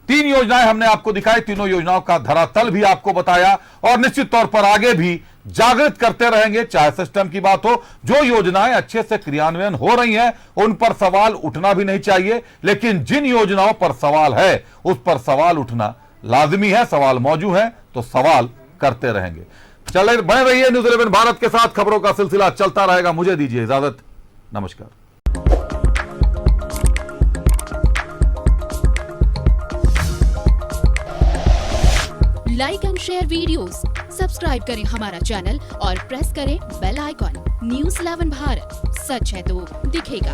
3 योजनाएं हमने आपको दिखाई, तीनों योजनाओं का धरातल भी आपको बताया और निश्चित तौर पर आगे भी जागृत करते रहेंगे, चाहे सिस्टम की बात हो। जो योजनाएं अच्छे से क्रियान्वयन हो रही हैं उन पर सवाल उठना भी नहीं चाहिए, लेकिन जिन योजनाओं पर सवाल है उस पर सवाल उठना लाजमी है। सवाल मौजूद है तो सवाल करते रहेंगे। चले बने रहिए न्यूज़ 11 भारत के साथ। खबरों का सिलसिला चलता रहेगा। मुझे दीजिए इजाजत। नमस्कार। Like and share videos, subscribe करें हमारा चैनल और प्रेस करें बेल आइकॉन। न्यूज़ 11 भारत, सच है तो दिखेगा।